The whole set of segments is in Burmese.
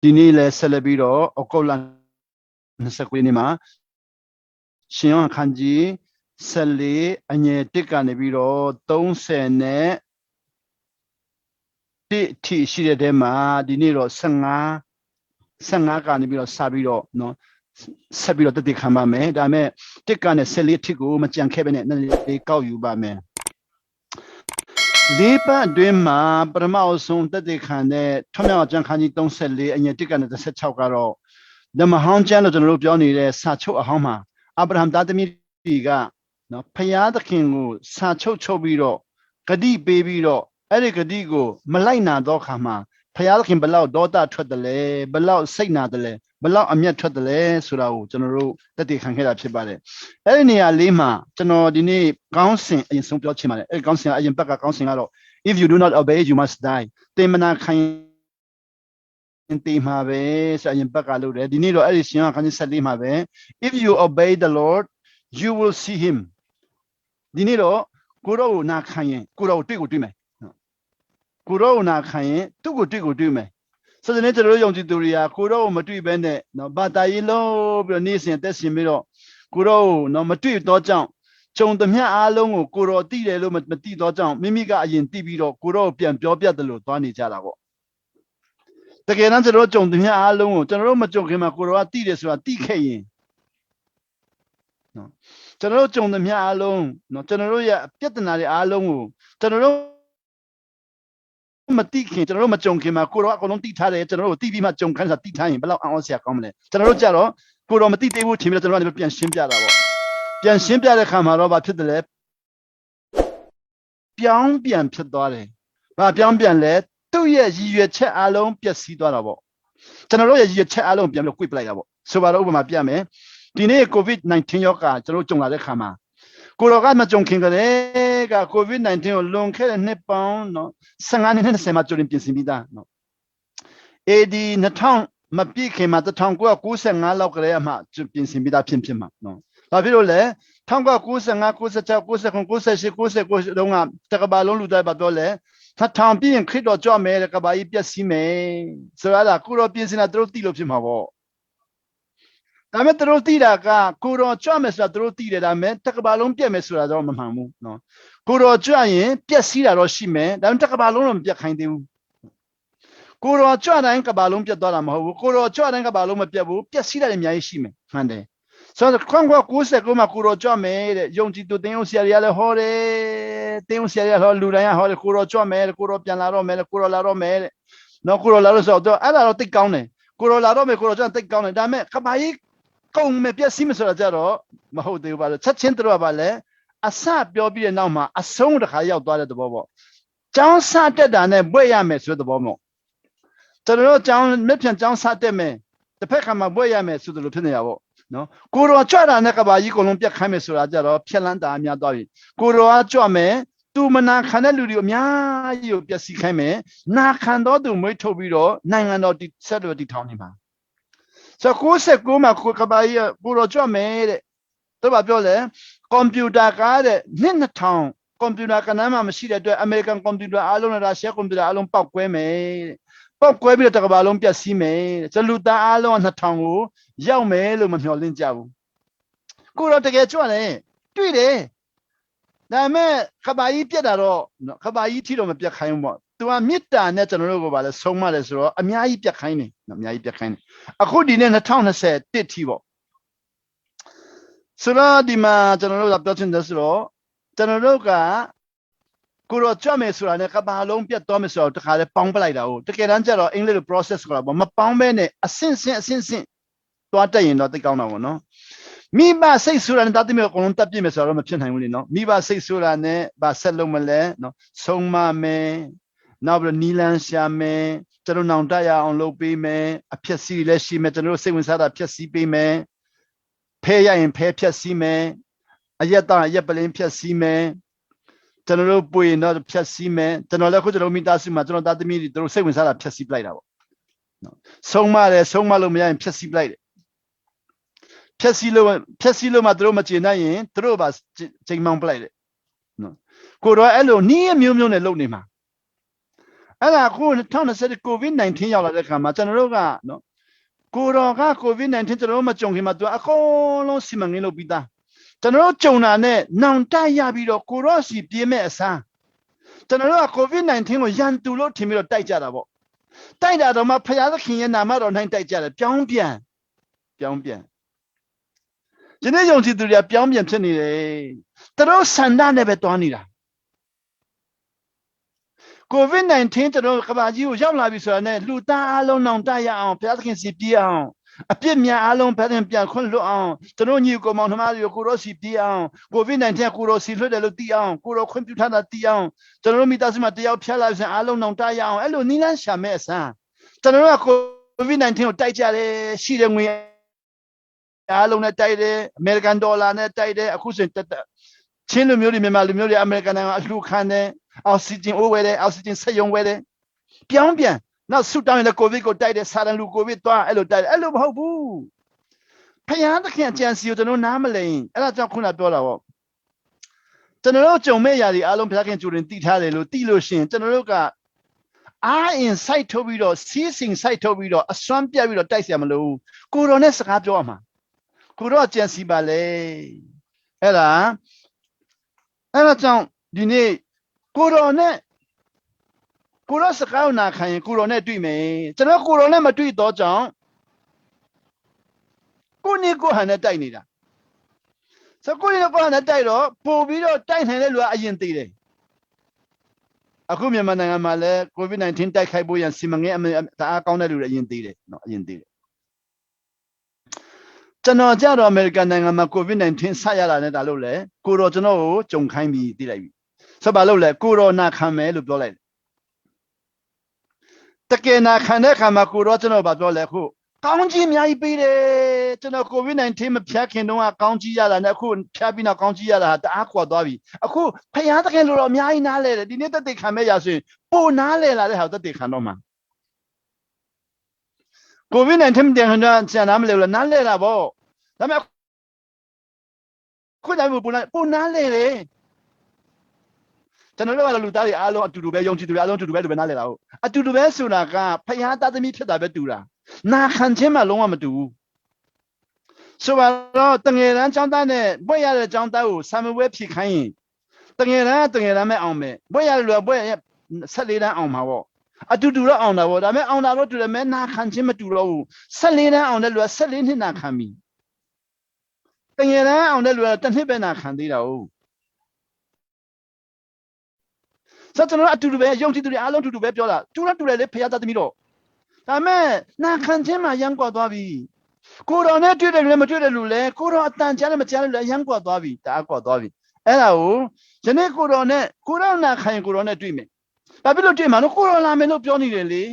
ဒီနေ့လဲဆက်လက်ပြီးတော့ဩဂုတ်လ29နေ့မှာရှင်ယောဟန်ခန်းကြီး14အငယ်1ကနေပြီးတော့30နဲ့1ထိရှိတဲ့ထဲမှာဒီနေ့တော့15ကနေပြီးတော့စပြီးတော့နော်ဆက်ပြီးတော့တည်ခံပါမယ်ဒါပေမဲ့1ကနေ14ထိကိုမကြံခဲ့ပဲနဲ့နည်းနည်းကောက်ယူပါမယ်လေးပတ်အတွင်းမှာပထမအဆုံးတည်ခံတဲ့ထွမြောက်ကျမ်းခန်းကြီး34အငယ်1ကနေ16ကတော့ဓမ္မဟောင်းကျမ်းလို့ကျွန်တော်တို့ပြောနေတဲ့စာချုပ်အဟောင်းမှာအာဗြဟံသားသမီးတွေကနော်ဖျားသခင်ကိုစာချုပ်ပြီးတော့ဂတိပေးပြီးတော့အဲ့ဒီဂတိကိုမလိုက်နာတော့ခါမှာဖျားသခင်ဘလောက်ဒေါသထွက်တယ်လဲဘလောက်စိတ်နာတယ်လဲဘလောက်အမျက်ထွက်တယ်လဲဆိုတာကိုကျွန်တော်တို့တည်ခံခဲ့တာဖြစ်ပါတယ်အဲ့ဒီနေရာလေးမှာကျွန်တော်ဒီနေ့ကောင်းစဉ်အရင်ဆုံးပြောချင်ပါတယ်အဲ့ဒီကောင်းစဉ်အရင်ဘက်ကကောင်းစဉ်ကတော့ if you do not obey you must die တင်မနာခံတေးမှာပဲဆိုရင်ဘက်ကလို့တယ်ဒီနေ့တော့အဲ့ဒီရှင်ကခန်းကြီး14မှာပဲ if you obey the Lord you will see him ဒီနေ့တော့ကိုရောကိုနာခံရင်ကိုရောကိုတွေ့မယ်ကိုရောကိုနာခံရင်သူ့ကိုတွေ့မယ်ဆိုတဲ့နေ့ကျွန်တော်တို့ယုံကြည်သူတွေကကိုရောကိုမတွေ့ဘဲနဲ့နော်ဘာသာရေးလို့ပြီးတော့နေ့စဉ်သက်ရှင်ပြီးတော့ကိုရောကိုနော်မတွေ့တော့ကြောင့်ကြုံသမျှအားလုံးကိုကိုရောသိတယ်လို့မသိတော့ကြောင့်မိမိကအရင်သိပြီးတော့ကိုရောကိုပြန်ပြောပြတယ်လို့သွားနေကြတာပေါ့တကယ်တမ်းကျွန်တော်တို့ကြုံသမျှအားလုံးကိုကျွန်တော်တို့မကြုံခင်မှာကိုရောကသိတယ်ဆိုတာသိခဲ့ရင်နော်ကျွန်တော်တို့ကြုံသမျှအားလုံးနော်ကျွန်တော်တို့ရဲ့ပြဿနာတွေအားလုံးကိုကျွန်တော်တို့မသိခင်ကျွန်တော်တို့မကြုံခင်မှာကိုရောအကုန်လုံးသိထားတယ်ကျွန်တော်တို့သိပြီးမှကြုံခန်းဆိုတာသိထားရင်ဘယ်လောက်အံ့ဩစရာကောင်းမလဲကျွန်တော်တို့ကြတော့ကိုရောမသိသေးဘူးထင်ပြီးတော့ကျွန်တော်တို့ပြန်ရှင်းပြတာပေါ့ပြန်ရှင်းပြတဲ့ခါမှာတော့ဘာဖြစ်တယ်လဲပြောင်းပြန်ဖြစ်သွားတယ်ဘာပြောင်းပြန်လဲသူ့ရဲ့ရည်ရွယ်ချက်အားလုံးပျက်စီးသွားတာပေါ့ကျွန်တော်တို့ရဲ့ရည်ရွယ်ချက်အားလုံးပြန်ပြီးတော့꿰ပလိုက်တာပေါ့ဆိုပါတော့ဥပမာပြမယ်ဒီနေ့ COVID-19 ရောဂါကျွန်တော်တို့ကြုံလာတဲ့ခါမှာကိုရောကမကြုံခင်ကလေးက COVID-19 ကိုလွန်ခဲ့တဲ့နှစ်ပေါင်းနော်15နှစ်နဲ့20မှာကြိုတင်ပြင်ဆင်ပြီးသားနော် AD 2000မပြည့်ခင်မှာ1995လောက်ကလေးမှပြင်ဆင်ပြီးသားဖြစ်မှာနော်ဘာဖြစ်လို့လဲ1995 96 99 98 99တုန်းကတကဘာလုံးလူသားပါတော့လဲ2000ပြည့်ရင်ခရစ်တော်ကြွမယ်တဲ့ကဘာကြီးပြည့်စည်မယ်ဆိုရတာကိုရောပြင်ဆင်တာသူတို့သိလို့ဖြစ်မှာပေါ့ဒါမဲ့သူတို့သိတာကကိုရောကြွမယ်ဆိုတာသူတို့သိတယ်ဒါမဲ့တကဘာလုံးပြည့်မယ်ဆိုတာတော့မမှန်ဘူးနော်ကိုရောကြွရင်ပြည့်စည်တာတော့ရှိမယ်ဒါမဲ့တကဘာလုံးတော့မပြည့်ခိုင်းသေးဘူးကိုရောကြွတိုင်းကဘာလုံးပြည့်သွားတာမဟုတ်ဘူးကိုရောကြွတိုင်းကဘာလုံးမပြည့်ဘူးပြည့်စည်တာလည်းအများကြီးရှိမယ်မှန်တယ်ဆိုတော့ခွန်ကွာ99မှာကိုရောကြွမယ်တဲ့ယုံကြည်သူသင်ယုံဆရာတွေကလည်းဟောတယ်သင်ယုံဆရာတွေကဟောလူတိုင်းဟောတယ်ကိုရောကြွမယ်ကိုရောပြန်လာတော့မယ်ကိုရောလာတော့မယ်တဲ့နော်ကိုရောလာလို့ဆိုတော့အဲ့ဒါတော့သိကောင်းတယ်ကိုရောလာတော့မယ်ကိုရောကြွသိကောင်းတယ်ဒါမဲ့ကဘာကြီးကုန်မယ်ပြည့်စည်မဆိုတာကြတော့မဟုတ်သေးဘူးပါလို့ချက်ချင်းတို့ကပါလဲအစပြောပြီးတဲ့နောက်မှာအဆုံးတစ်ခါရောက်သွားတဲ့သဘောပေါ့ကျောင်းစတက်တာနဲ့ဘွဲ့ရမယ်ဆိုတဲ့သဘောပေါ့ကျွန်တော်တို့ကျောင်းမြပြန်ကျောင်းစတက်မယ်တစ်ဖက်ခါမှာဘွဲ့ရမယ်ဆိုတယ်လို့ဖြစ်နေတာပေါ့နော်ကိုရောကြွတာနဲ့ကဘာကြီးအကုန်လုံးပြတ်ခိုင်းမယ်ဆိုတာကြတော့ဖြက်လန်းတာအများသွားပြီကိုရောကကြွမယ်သူမနာခံတဲ့လူတွေအများကြီးကိုပျက်စီးခိုင်းမယ်နာခံတော့သူမွေးထုတ်ပြီးတော့နိုင်ငံတော်ဆက်တော်တည်ထောင်နေမှာဆို99မှာကဘာကြီးကိုရောကြွမယ်တဲ့သူကပြောလဲကွန်ပျူတာကားတဲ့2000ကွန်ပျူတာကဏ္ဍမှာမရှိတဲ့အတွက်အမေရိကန်ကွန်ပျူတာအားလုံးနဲ့ရုရှားကွန်ပျူတာအားလုံးပောက်ကွဲမယ်တဲ့ပောက်ကွဲပြီးတော့တကဘာလုံးပျက်စီးမယ်တဲ့လူသားအားလုံးက2000ကိုရောက်မယ်လို့မမျှော်လင့်ကြဘူးကိုတော့တကယ်ကြွတယ်တွေ့တယ်ဒါပေမဲ့ကဘာကြီးပြက်တာတော့ကဘာကြီးထိတော့မပြက်ခိုင်းဘူးပေါ့သူကမေတ္တာနဲ့ကျွန်တော်တို့ကပါလဲဆုံးမတယ်ဆိုတော့အများကြီးပြက်ခိုင်းတယ်အများကြီးပြက်ခိုင်းတယ်အခုဒီနေ့2021ထိပေါ့ဆိုတော့ဒီမှာကျွန်တော်တို့ကပြောချင်တယ်ဆိုတော့ကျွန်တော်တို့ကကိုတော့ကြွမယ်ဆိုတာနဲ့ကဘာလုံးပြတ်သွားမယ်ဆိုတော့တခါလဲပေါင်းပလိုက်တာဟုတ်တကယ်တမ်းကျတော့အင်္ဂလိပ်လို process ဆိုတာပေါ့မပေါင်းဘဲနဲ့အဆင့်ဆင့်သွားတက်ရင်တော့သိကောင်းတာပေါ့နော်မိဘစိတ်ဆိုတာနဲ့တတ်တယ်အကုန်လုံးတက်ပြည့်မယ်ဆိုတော့မဖြစ်နိုင်ဘူးလေနော်မိဘစိတ်ဆိုတာနဲ့ဗာဆက်လုံးမလဲနော်ဆုံးမမယ်နောက်ပြီးနီလန်းရှာမယ်ကျွန်တော်နောင်တရအောင်လုပ်ပေးမယ်အဖြစ်စီလည်းရှိမယ်ကျွန်တော်စိတ်ဝင်စားတာဖြစ်စီပေးမယ်ဖဲရရင်ဖဲဖြတ်စီမယ်အရက်သားအရက်ပလင်းဖြတ်စီမယ်ကျွန်တော်တို့ပွေရင်တော့ဖြတ်စီမယ်ကျွန်တော်လည်းခုကျွန်တော်မိသားစုမှာကျွန်တော်သားသမီးတွေတို့စိတ်ဝင်စားတာဖြတ်စီပလိုက်တာပေါ့နော်ဆုံးမလို့မရရင်ဖြတ်စီပလိုက်တယ်ဖြက်စီလို့မှတို့မကျေနပ်ရင်တို့ပါချိန်မောင်းပလိုက်တယ်နော်ကိုတော့အဲ့လိုနီးမျိုးနဲ့လုံနေမှာ အဲ့ဒါအခု2020 COVID-19 ရောက်လာတဲ့ခါမှာကျွန်တော်တို့ကနော်ကိုတော်က COVID-19 ကျွန်တော်တို့မကြုံခင်မှာသူအကုန်လုံးစီမံကိန်းလုပ်ပြီးသားကျွန်တော်တို့ကြုံတာနဲ့နောင်တရပြီးတော့ကိုတော်စီပြေးမဲ့အစားကျွန်တော်တို့က COVID-19 ကိုရန်သူလို့ထင်ပြီးတော့တိုက်ကြတာပေါ့တိုက်တာတော့မှဖယားသခင်ရဲ့နာမတော်နိုင်တိုက်ကြတယ်ပြောင်းပြန်ဒီနေ့ယုံကြည်သူတွေကပြောင်းပြန်ဖြစ်နေတယ်သူတို့ဆန္ဒနဲ့ပဲတွားနေတာCOVID-19 ကျွန်တော်ကဘာကြီးကိုရောက်လာပြီဆိုတာနဲ့လူသားအလုံးနောင်တရအောင်ဘုရားသခင်စီပြေးအောင်အပြစ်များအလုံးဘုရားသခင်ပြန်ခွင့်လွတ်အောင်ကျွန်တော်ညီကိုမောင်နှမတွေကိုရောစီပြေးအောင် COVID-19 ကိုရောစီလွတ်တယ်လို့သိအောင်ကိုရောခွင့်ပြုထားတာသိအောင်ကျွန်တော်မိသားစုမှာတယောက်ဖျက်လာပြန်အလုံးနောင်တရအောင်အဲ့လိုနီးလန်းရှာမဲ့အစားကျွန်တော်က COVID-19 ကိုတိုက်ကြတယ်ရှိတဲ့ငွေအလုံးနဲ့တိုက်တယ်အမေရိကန်ဒေါ်လာနဲ့တိုက်တယ်အခုဆိုရင်ချင်းလူမျိုးတွေမြန်မာလူမျိုးတွေအမေရိကန်နိုင်ငံအလှူခံတယ်အောက်ဆီဂျင်အိုးဝဲတယ်အောက်ဆီဂျင်ဆက်ယုံဝဲတယ်ပြောင်းပြန်နောက်ဆူတောင်းရင်လည်းကိုဗစ်ကိုတိုက်တယ်စာရန်လူကိုဗစ်သွားအဲ့လိုတိုက်တယ်အဲ့လိုမဟုတ်ဘူးဖယားသခင်အကြံစီကိုကျွန်တော်နားမလည်အဲ့ဒါကြောင့်ခုနပြောတာပေါ့ကျွန်တော်တို့ကြုံမဲ့ຢာတွေအားလုံးဘုရားခင်ကြိုတင်တည်ထားတယ်လို့သိလို့ရှိရင်ကျွန်တော်တို့ကအားအင် site ထုတ်ပြီးတော့စီးစိမ် site ထုတ်ပြီးတော့အစွမ်းပြတ်ပြီးတော့တိုက်เสียမလို့ကိုတော်နဲ့စကားပြောရမှာကိုတော်အကြံစီပါလေအဲ့ဒါကြောင့်ဒီနေ့ကိုတော်စကားနာခံရင်ကိုတော်နဲ့တွေ့မယ်ကျွန်တော်ကိုတော်နဲ့မတွေ့တော့ကြောင့်ကိုနေကိုဟန်နဲ့တိုက်နေတာစကိုနေကိုဟန်နဲ့တိုက်တော့ပို့ပြီးတော့တိုက်နိုင်တဲ့လူကအရင်သိတယ်အခုမြန်မာနိုင်ငံမှာလည်း COVID-19 တိုက်ခိုက်ဖို့ရန်စီမံကိန်းအအားကောင်းတဲ့လူတွေအရင်သိတယ်နော်အရင်သိတယ်ကျွန်တော်ကြတော့အမေရိကန်နိုင်ငံမှာ COVID-19 ဆက်ရတာနဲ့ဒါလို့လေကိုတော်ကျွန်တော်ကိုကြုံခိုင်းပြီးသိလိုက်ပြီဆိုပါလို့လေကိုတော်နာခံမယ်လို့ပြောလိုက်တကယ်နာခံတဲ့အခါမှာကိုတော်ကျွန်တော်ဗာပြောလဲအခုကောင်းကြီးအများကြီးပေးတယ်ကျွန်တော် COVID-19 မဖြတ်ခင်တုန်းကကောင်းကြီးရတာနဲ့အခုဖြတ်ပြီးတော့ကောင်းကြီးရတာဟာတအားကွာသွားပြီအခုဖယားသခင်လိုတော့အများကြီးနားလဲတယ်ဒီနေ့တက်တဲ့ခံမဲ့ရဆိုရင်ပိုနားလဲလာတဲ့ဟာတက်တဲ့ခံတော့မှာ COVID-19 တဲ့ဟန်ကျန်နားမလဲလို့နားလဲတာပေါ့ဒါပေမဲ့ခုတိုင်းပိုနားလဲတယ်ကျွန်တော်တို့ကလူသားတွေအားလုံးအတူတူပဲယုံကြည်သူတွေအားလုံးအတူတူပဲနားလဲတာဟုတ်အတူတူပဲဆိုတာကဖယားသားသမီးဖြစ်တာပဲတူတာနာခံခြင်းမှလုံးဝမတူဘူးဆိုတော့တငယ်တန်းចောင်းသားနဲ့ဘွဲ့ရတဲ့ចောင်းသားကိုဆာမဝဲဖြည့်ခိုင်းရင်တငယ်တန်းမဲ့အောင်မယ်ဘွဲ့ရတဲ့လူကဘွဲ့14တန်းအောင်မှာပေါ့အတူတူတော့အောင်တာပေါ့ဒါပေမဲ့အောင်တာတော့တူတယ်မဲ့နာခံခြင်းမတူတော့ဘူး14တန်းအောင်တဲ့လူက14နှစ်နာခံပြီတငယ်တန်းအောင်တဲ့လူကတစ်နှစ်ပဲနာခံသေးတာဟုတ်ဆိုတော့ကျွန်တော်အတူတူပဲယုံကြည်သူတွေအားလုံးအတူတူပဲပြောတာတူတယ်လေဖယားသားသမီးတော့ဒါမဲ့နာခံခြင်းမှာရမ်းကွာသွားပြီကိုတော်နဲ့တွေ့တယ်လည်းမတွေ့တယ်လို့လေကိုတော်အတန်ကြားလည်းမကြားလည်းရမ်းကွာသွားပြီတအားကွာသွားပြီအဲ့ဒါကိုယနေ့ကိုတော်နာခံရင်ကိုတော်နဲ့တွေ့မယ်ဘာဖြစ်လို့တွေ့မှာလို့ကိုတော်လာမယ်လို့ပြောနေတယ်လေ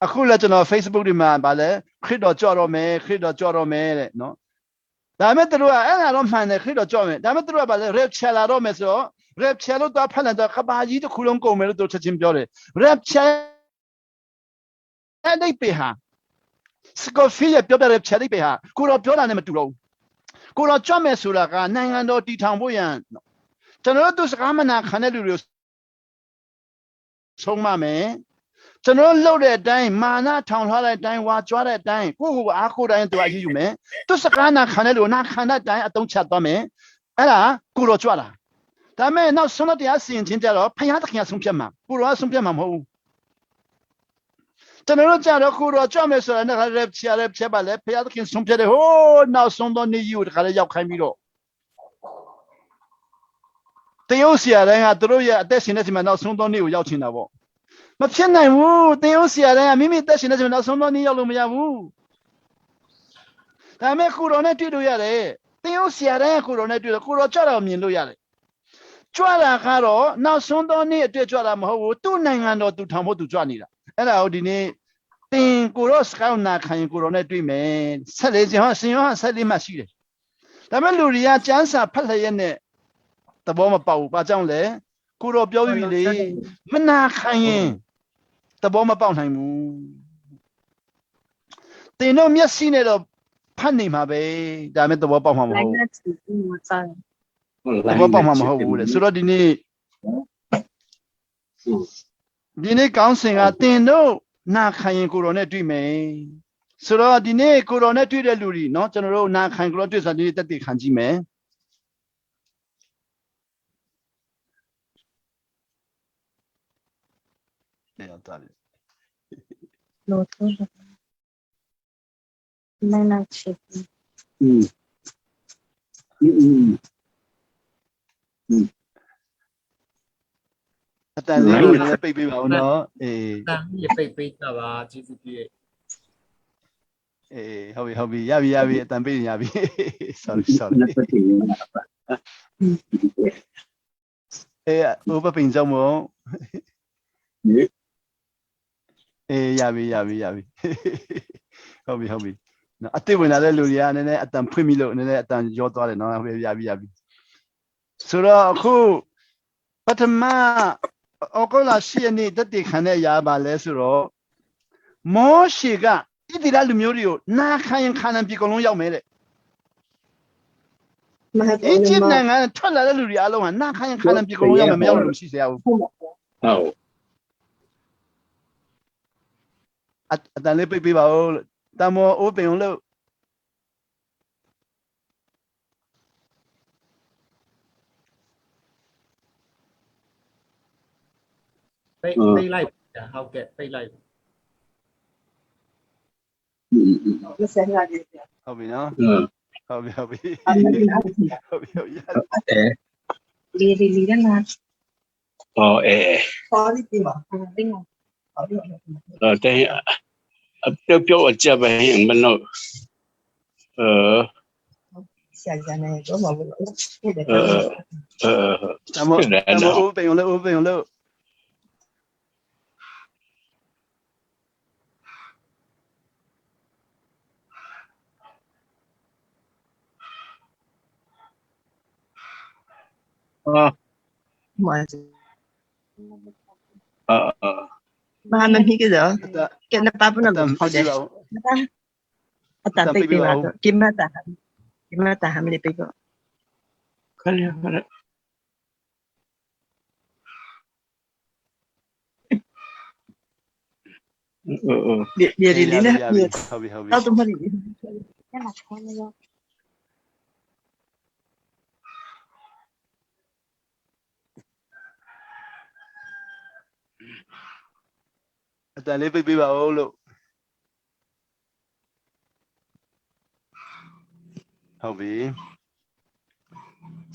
အခုလည်းကျွန်တော် Facebook တွေမှာဗာလဲခရစ်တော်ကြွတော့မယ်တဲ့နော်ဒါမဲ့သူတို့ကအဲ့ဒါတော့မှန်တယ်ခရစ်တော်ကြွမယ်ဒါမဲ့သူတို့ကဗာလဲ rapture လာတော့မယ်ဆိုတော့ rapture လို့တော့ဖတ်လိုက်တော့ခပါကြီးတစ်ခုလုံးကုန်မယ်လို့သူချက်ချင်းပြောတယ် rapture အဲ့ဒီပေဟာစကောဖီးပြောပြတဲ့ဖြတ်လိုက်ပေဟာကိုတော်ပြောတာနဲ့မတူတော့ဘူးကိုတော်ကြွမယ်ဆိုတာကနိုင်ငံတော်တည်ထောင်ဖို့ရန်ကျွန်တော်တို့စကားမနာခံတဲ့လူတွေဆုံးမမယ်ကျွန်တော်လှုပ်တဲ့အတိုင်းမာနထောင်ထားတဲ့အတိုင်းဝါကြွားတဲ့အတိုင်းကိုယ့်ကိုယ်အားကိုးတိုင်းသူအရေးယူမယ်သူစကားနာခံတဲ့လူနာခံတဲ့အတိုင်းအတုံးချသွားမယ်အဲ့ဒါကိုတော်ကြွလာဒါမဲ့နောက်ဆုံးတရားစီရင်ခြင်းကြတော့ဖယားသခင်ဆုံးဖြတ်မှာကိုတော်ကဆုံးဖြတ်မှာမဟုတ်ဘူးကျွန်တော်တို့ကြတော့ကိုတော်ကြွမယ်ဆိုတာနဲ့ရက်ဖြတ်ပါလေဖယားသခင်ဆုံးဖြတ်တယ်ဟိုးနောက်ဆုံးတော့နေယူတခါလေးရောက်ခိုင်းပြီးတော့တရုတ်ဆရာတိုင်းကသူတို့ရဲ့အသက်ရှင်တဲ့ချိန်မှာနောက်ဆုံးတော့နေကိုရောက်ချင်တာပေါ့မဖြစ်နိုင်ဘူးတရုတ်ဆရာတိုင်းကမိမိအသက်ရှင်တဲ့ချိန်မှာနောက်ဆုံးတော့နေရောက်လို့မရဘူးဒါပေမဲ့ကိုတော်နဲ့တွေ့လို့ရတယ်တရုတ်ဆရာတိုင်းကကိုတော်နဲ့တွေ့တော့ကိုတော်ကြွတာကိုမြင်လို့ရတယ်ကြွတာကတော့နောက်ဆုံးတော့နေအတွက်ကြွတာမဟုတ်ဘူးသူ့နိုင်ငံတော်သူထောင်ဖို့သူကြွနေတာအဲ့ဒါကိုဒီနေ့တင်ကိုရောစကောက်နာခံရင်ကိုရောနဲ့တွေ့မယ်14ကျန်ဟာရှင်ရောဟာ14မှရှိတယ်ဒါပေမဲ့လူတွေကကျမ်းစာဖတ်လျက်နဲ့သဘောမပေါက်ဘူးဘာကြောင့်လဲကိုရောပြောပြီးလေမနာခံရင်သဘောမပေါက်နိုင်ဘူးတင်တို့မျက်စိနဲ့တော့ဖတ်နေမှာပဲဒါပေမဲ့သဘောပေါက်မှာမဟုတ်ဘူးသဘောပေါက်မှာမဟုတ်ဘူးလေဆိုတော့ဒီနေ့ ဒီနေ့ကောင်းစင်ကတင်တို့နာခံရင်ကိုတော်နဲ့တွေ့မယ်ဆိုတော့ဒီနေ့ကိုတော်နဲ့တွေ့တဲ့လူတွေเนาะကျွန်တော်တို့နာခံကိုတော်တွေ့ဆိုဒီနေ့တက်တည်ခံကြည့်မယ်နေတော့တာလေ Lord, may not check. အတန်လေးကိုလည်းပိတ်ပေးပါဦးเนาะအေး တန်ရပိတ်ပိတ်တာပါကျေးဇူးပြုရဲ့ အေးဟုတ်ပြီရပြီအတန်ပိတ်ရပြီ sorry အေးဘိုးပပင်ကြောင့်မို့အေးရပြီဟုတ်ပြီနော်အတိတ်ဝင်လာတဲ့လူတွေကနည်းနည်းအတန်ဖွင့်ပြီလို့နည်းနည်းအတန်ရောသွားတယ်နော်ဟုတ်ပြီရပြီဆိုတော့အခုပထမအောက်ကလာရှိရနေတက်တည်ခံတဲ့အရာပါလဲဆိုတော့မောရှေကဣသရေလလူမျိုးတွေကိုနာခံရင်ခါနန်ပြည်ကုန်လုံးရောက်မယ်တဲ့အစ်ဂျစ်နိုင်ငံထွက်လာတဲ့လူတွေအားလုံးဟာနာခံရင်ခါနန်ပြည်ကုန်လုံးရောက်မယ်မရောက်လို့မရှိစေရဘူး ဟုတ် အတန်လေးပိတ်ပေးပါဦးလို့တမောအိုးပင်အောင်လို့ ပိတ်လိုက်ဟုတ်ကဲ့ပိတ်လိုက် မစရာကြီး ဟုတ်ပြီနော်ဟုတ်ပြီ အဲ လီရနာ ဟောအဲ ပေါ်လိပြပါတင်းငါ တဲ့ပြောအကြပ်ပဲမလို့ဆရာကြီးနဲ့တော့မဟုတ်ဘူးဟုတ်တယ် တမောအိုးပင်အောင်လို့မာမမီကတော့ကဲနပါပနဟုတ်တယ်အတပိပြပါတော့ကိမတာဟမ်လေးပိပါ ခဏဒီရီလီနာဟုတ်ပြီ တော့မလီကျန်ချောနေရော အတန်လေးပိတ်ပေးပါဦးလို့ဟုတ်ပြီ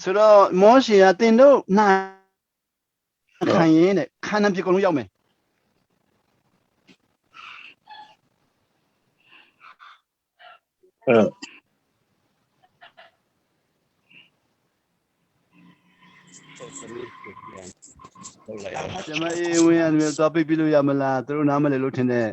ဆိုတော့မောရှေကတင်တို့နာခံရင်တဲ့ခါနန်ပြည်ကုန်လုံးရောက်မယ်ကျမအေးဝင်ရတယ်တော့ပိတ်ပြီးလို့ရမလားသူတို့နားမလဲလို့ထင်တယ်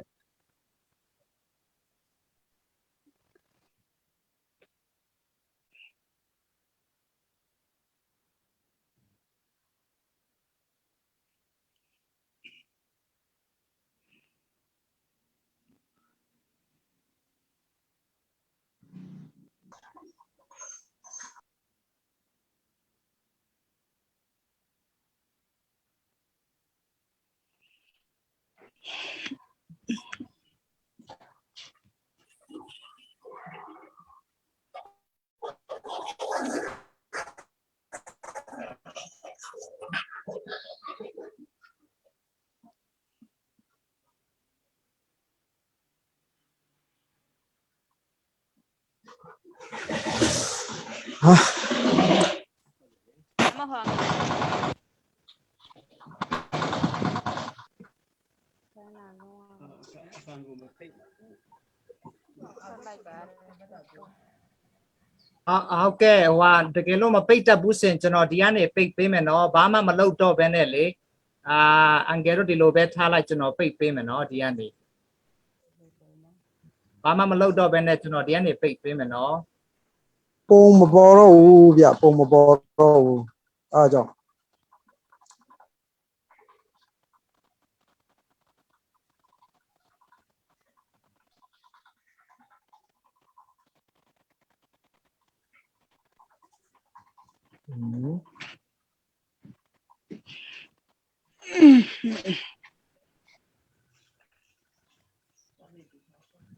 မဟုတ်ဘူးနာနော်အဖန်ကိုမဖိတ်လိုက်ပါဟုတ်ကဲ့ဟိုတကယ်လို့မပိတ်တတ်ဘူးစင်ကျွန်တော်ဒီကနေပိတ်ပေးမယ်နော်ဘာမှမလုပ်တော့ဘဲနဲ့လေအန်ကယ်တို့ဒီလိုပဲထားလိုက်ကျွန်တော်ပိတ်ပေးမယ်နော်ဒီကနေဘာမှမလုပ်တော့ဘဲနဲ့ကျွန်တော်ဒီကနေပိတ်ပေးမယ်နော် ပုံမပေါ်တော့ဘူးဗျပုံမပေါ်တော့ဘူးအားကြောင့်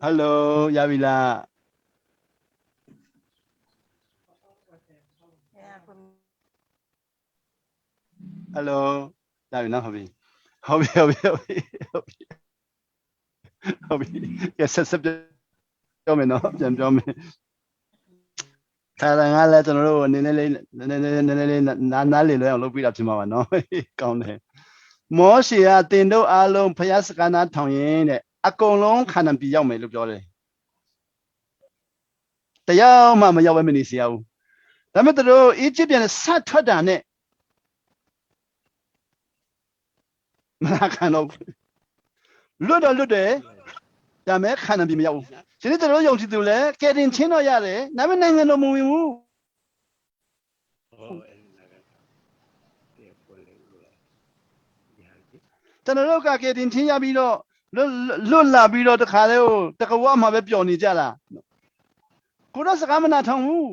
Hello ရပြီလား Hello ရပြီနော်ဟုတ်ပြီကဲဆက်ပြောမယ်နော်ပြန်ပြောမယ်ထားတယ်ငါလည်းကျွန်တော်တို့နည်းနည်းလေးနားလေလွယ်အောင်လုပ်ပြတာဖြစ်မှာပါနော်ကောင်းတယ်မောရှေကတင်တို့အားလုံးဖျားစကားနာထောင်ရင်တဲ့အကုန်လုံးခန္ဓာပြရောက်မယ်လို့ပြောတယ်တရားမှမရောက်ဘဲမနေစေရဘူးဒါပေမဲ့တို့အီဂျစ်ပြန်ဆက်ထွက်တာနဲ့မနာခံတော့လွတ်တယ်ဒါမဲ့ခန္ဓာပြမရောက်ဘူးဒီနေ့တို့ယုံကြည်သူလဲကဲတင်ချင်းတော့ရတယ်ဒါပေမဲ့နိုင်ငံတော်မဝင်ဘူးကျွန်တော်တို့ကကဲတင်ချင်းရပြီးတော့လွတ်လာပြီးတော့တခါလဲတကဝမှာပဲပျော်နေကြတာကိုတော့စကားမနာထောင်ဘူး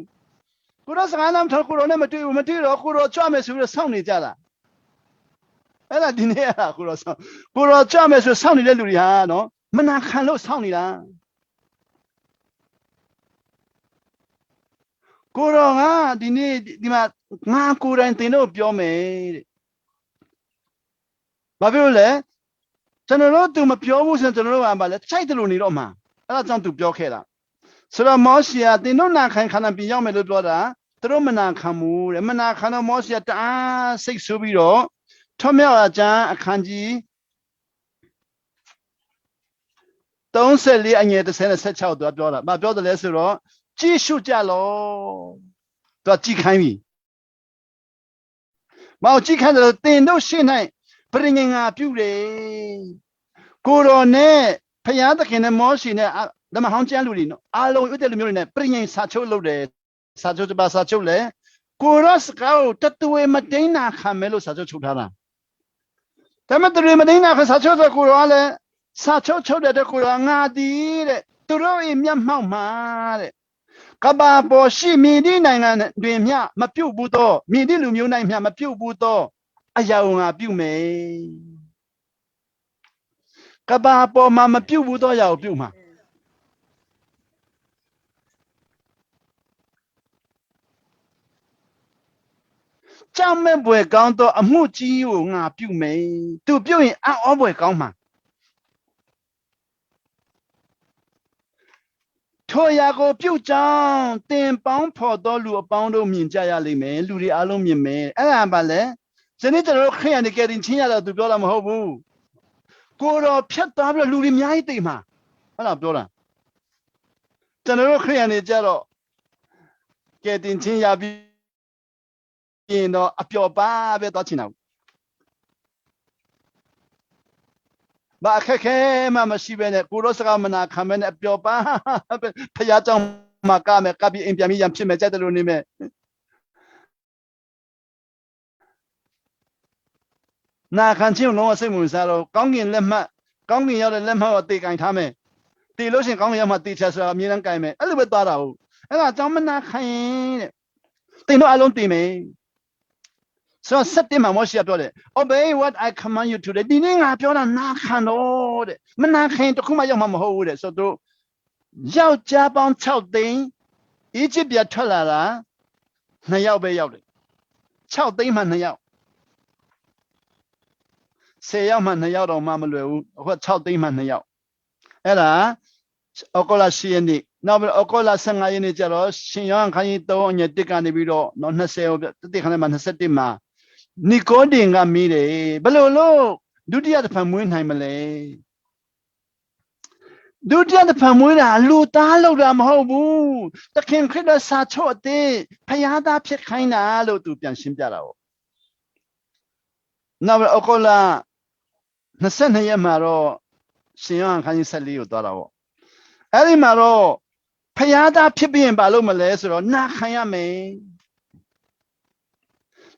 ကိုတော့စကားနာမထောင်ကိုတော့နဲ့မတွေ့တော့ကိုတော့ကြွမယ်ဆိုပြီးတော့စောင့်နေကြတာအဲ့ဒါဒီနေ့အဲ့ကိုတော့ကြွမယ်ဆိုစောင့်နေတဲ့လူတွေဟာနော်မနာခံလို့စောင့်နေတာကိုတော့ငါဒီနေ့ဒီမှာငါကိုယ်တိုင်တင်တော့ပြောမယ်တဲ့ဘာဖြစ်လို့လဲကျွန်တော်တို့သူမပြောဘူးဆိုရင်ကျွန်တော်တို့ကဘာလဲခြိုက်တယ်လို့နေတော့မှာအဲ့ဒါကြောင့်သူပြောခဲ့တာဆိုတော့မောရှေကတင်တို့နာခံခန္ဓာပြရောက်မယ်လို့ပြောတာသူတို့မနာခံဘူးတဲ့မနာခံတော့မောရှေကတအားစိတ်ဆိုးပြီးတော့ထွတ်မြောက်အကျမ်းအခန်းကြီး34အငယ်36သူကပြောတာဘာပြောတယ်လဲဆိုတော့ကြည့်ရှုကြလောသူကကြည့်ခိုင်းပြီမောင်ကြည့်ခိုင်းတယ်တင်တို့ရှင်းနိုင်ပရိငါပြုတယ်ကိုတော်နဲ့ဖယားသခင်နဲ့မောရှေနဲ့ဓမ္မဟောင်းကျမ်းလူတွေနော်အားလုံးဥတ္တလူမျိုးတွေနဲ့ပရိငစာချုပ်လုပ်တယ်စာချုပ်တပါစာချုပ်လဲကိုရောစကောတတဝေမတိန်နာခံမယ်လို့စာချုပ်ချုပ်ထားတာဒါပေမဲ့တဝေမတိန်နာခံစာချုပ်ဆိုကိုရောလည်းစာချုပ်ချုပ်တဲ့ကိုရောငါတီးတဲ့သူတို့ရဲ့မျက်မှောက်မှာတဲ့ကဘာပေါ်ရှိမြေဒီနိုင်ငံတွင်မျှမပြုတ်ဘူးတော့မြေဒီလူမျိုးနိုင်မျှမပြုတ်ဘူးတော့အရာငါပြုတ်မယ်ကဘာပေါ်မှာမပြုတ်ဘူးတော့ရောက်ပြုတ်မှာကြောင့်မဲ့ဘွယ်ကောင်းတော့အမှုကြီးကိုငါပြုတ်မယ်သူပြုတ်ရင်အောဘွယ်ကောင်းမှာထိုရာကိုပြုတ်ကြောင်းတင်ပေါင်းဖော်တော်လူအပေါင်းတို့မြင်ကြရလိမ့်မယ်လူတွေအားလုံးမြင်မယ်အဲ့ဒါပါလေဒီနေ့ကျွန်တော်တို့ခရစ်ယာန်တွေကတင်ချင်းရတော့သူပြောတာမဟုတ်ဘူးကိုတော်ဖြတ်သွားပြီးလူတွေအများကြီးသိမှာအဲ့ဒါပြောတာကျွန်တော်တို့ခရစ်ယာန်တွေကြတော့ကဲတင်ချင်းရပြီးရင်တော့အပျော်ပါပဲသွားချင်တာဘာခက်ခဲမှမရှိပဲနဲ့ကိုရောစကားမနာခံမဲနဲ့အပျော်ပါဖျားเจ้าမှာကမယ်ကပြီးအိမ်ပြန်ပြီးရံဖြစ်မယ်ကြိုက်တယ်လို့နေမယ်နာခံချင်းလုံးဝစိတ်ဝင်စားတော့ကောင်းကင်လက်မှတ်ကောင်းကင်ရောက်တဲ့လက်မှတ်ကိုတေကင်ထားမယ်တေလို့ရှိရင်ကောင်းကင်ရောက်မှတေချဆိုတာအမြဲတမ်းကင်မယ်အဲ့လိုပဲသွားတာဟုတ်အဲ့ဒါเจ้าမနာခံရင်တဲ့တင်တော့အလုံးတေမယ်ဆိုတော့7မှာမောရှေပြောတယ် obey what I command you today ဒီနေ့ငါပြောတာနာခံတော့တဲ့မနာခံတခုမှရောက်မှာမဟုတ်ဘူးတဲ့ဆိုတော့ယောက်ျားပေါင်း6သိန်းအီဂျစ်ပြည်ထွက်လာတာ2ယောက်ပဲရောက်တယ်6သိန်းမှ2ယောက်10ယောက်မှ2ယောက်တော့မှမလွယ်ဘူးအခု6သိန်းမှ2ယောက်အဲ့ဒါဩဂုတ်လ10ရက်နေ့နောက်ပြီးဩဂုတ်လ15ရက်နေ့ကျတော့ရှင်ယောဟန်ခန်းကြီး3အငယ်1ကနေပြီးတော့နော်20တိခါနဲ့မှ21မှာနီကိုဒင်ကမေးတယ်ဘယ်လိုလို့ဒုတိယတစ်ဖန်မွေးနိုင်မလဲဒုတိယတစ်ဖန်မွေးတာလူသားလောက်တာမဟုတ်ဘူးသခင်ခရစ်တော်စာချုပ်အသေးဖယားသားဖြစ်ခိုင်းတာလို့သူပြန်ရှင်းပြတာပေါ့နောက်ပြီးဩဂုတ်လ22ရက်မှာတော့ရှင်ယောဟန်ခန်းကြီး14ကိုသွားတာပေါ့အဲ့ဒီမှာတော့ဖယားသားဖြစ်ပြီးရင်ဘာလို့မလဲဆိုတော့နာခံရမယ်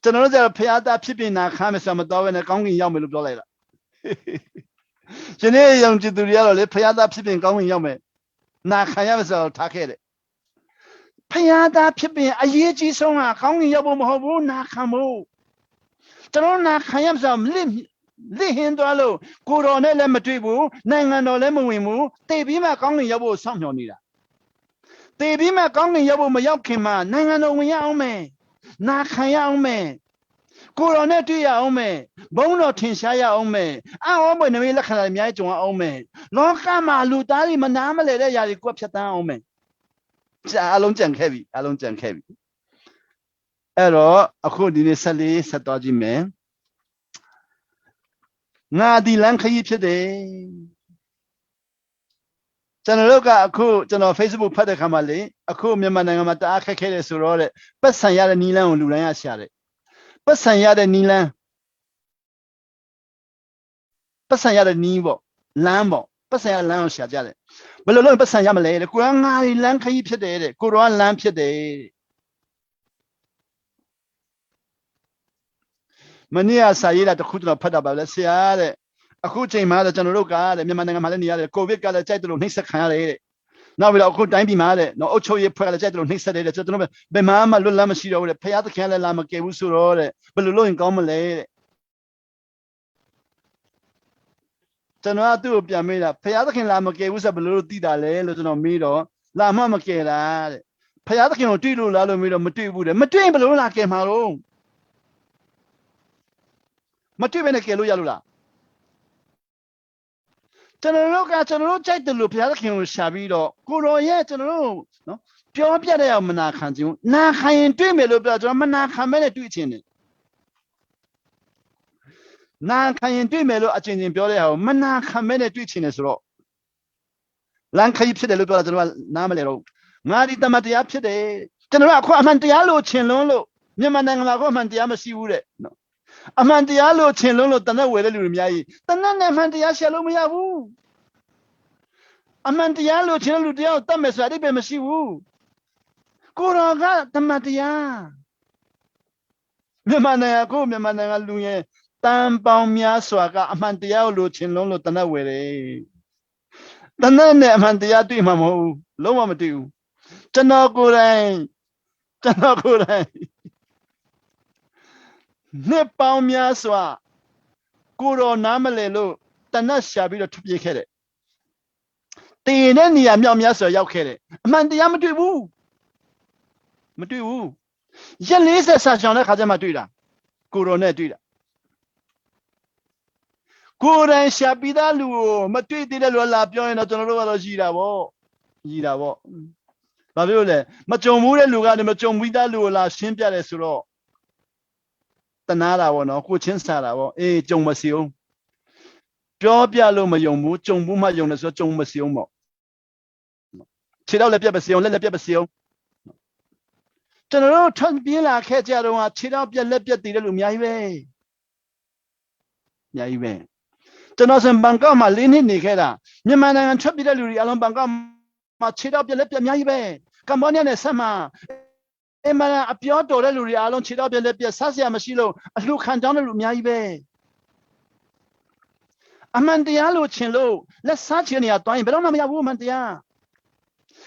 ကျွန်တော်တို့ကဖယားသားဖြစ်ပြီးနာခံမယ်ဆိုတော့မတော်ဘဲနဲ့ကောင်းကင်ရောက်မယ်လို့ပြောလိုက်တာဒီနေ့ယုံကြည်သူတွေကတော့လေဖယားသားဖြစ်ပြီးကောင်းကင်ရောက်မယ်နာခံရမယ်ဆိုတော့ထားခဲ့တယ်ဖယားသားဖြစ်ပြီးအရေးကြီးဆုံးကကောင်းကင်ရောက်ဖို့မဟုတ်ဘူးနာခံဖို့ကျွန်တော်နာခံရမယ်ဆိုတော့ Lihin dwalo, Coronel Matribu, Nangano Lemuimu, Tebima Kong Yabo Samyonida. Tebima Kong Yabo Mayokima, Nangano Yaume, Nakayaume, Coronel Yaume, Bono Tinshaya Ome, I open the Milaka Miajo Ome, Lokama Lutali Manamale Yari Quapsata Ome. Along Jan Heavy, Along Jan Heavy. Error, according to Sally Satoji man. Nadi Lanka today. General Aku, General Facebook Patakamali, Aku Mimanamata Akake Surore, but Sanyara Nilan Luraya Share. But Sanyara Nilan. But Sanyara Nivo, Lambo, but Sanyara Lam Shajale. But alone Basanyamale, the Kuranga Lanka today, Kuran Lamp today. Mania Sayida to Kutna Padaba, Siare. A coaching mother, General God, Mimanamania, COVID got a title of Nisa. Now we don't time be mad, no Ocho ye project on his said, Bemama Lulamashiro, the Payata Kala Lama Kevusuro, but Lulun Gomale. Tanatu Piamida, Payatakin Lama Kevus a blue Didale, Luton Mido, Lama Makera, Payatakin Tidu Lalo Mido, Matu, Matu Balula came home. Matu Benekelula. General General check the loop, Payatakin was Shabido, Kuro yet, no. Pure Piada Manakan, Nakayan 2 million, Manaka do it in it. Nakayan 2 million, a change in Pure, Manaka many twitching as raw. Lanka Yip the Lupa Namalero. Mari Tamati today. General Quamantialo Chenlolo, Yamananga Mantiama Siure. No. Amantialo Chenlolo, Tana, where the Lumia, Tanana Mantia Shalomia. Amantialo Chenludio, Thomas, I didn't see woo. Kuraga Tamatia. Memana go, Memana Luye, Tampao Mia Swaga, Amantia Luchin Lolo Tanawere. Tanane Amantia to Mamo, Loma do. Tanakurai, Tanakurai. Nepao Mia Swa, Kuro Namalelo, Tanashabito to be headed. The Nenia Miasa Yaukere, Amantia Madu. Madu. Yelisa Sashana Kazamatula, Kuronetula. Kuran Shabida Lu, Matu did a lapio in a general Giravo. Babule, Machomura Luga, the Machom Vida Lula, Simpia Suro. Tanara or no, Kuchin Sara, Jong Masio. Jobia Loma Yomu, Jombuma Jonas, Jong Masiomo. Chidao le Piapasion, let the Piapasion. General Tanbila Kajaro, Chidapia Lepia de Lumiae. Yaive. Johnson Bangama, Lini Nikeda, Yamana and Chapida Luri, Alon Bangama, Chidapia Lepia Yaive. Cambonian Sama. Emana Apioto Luri, Alon Chidapia Lepia Sasia Mashilo, a look and down Lumiae. Amandialo Chilo, let's search any at time, but on my woman, dear.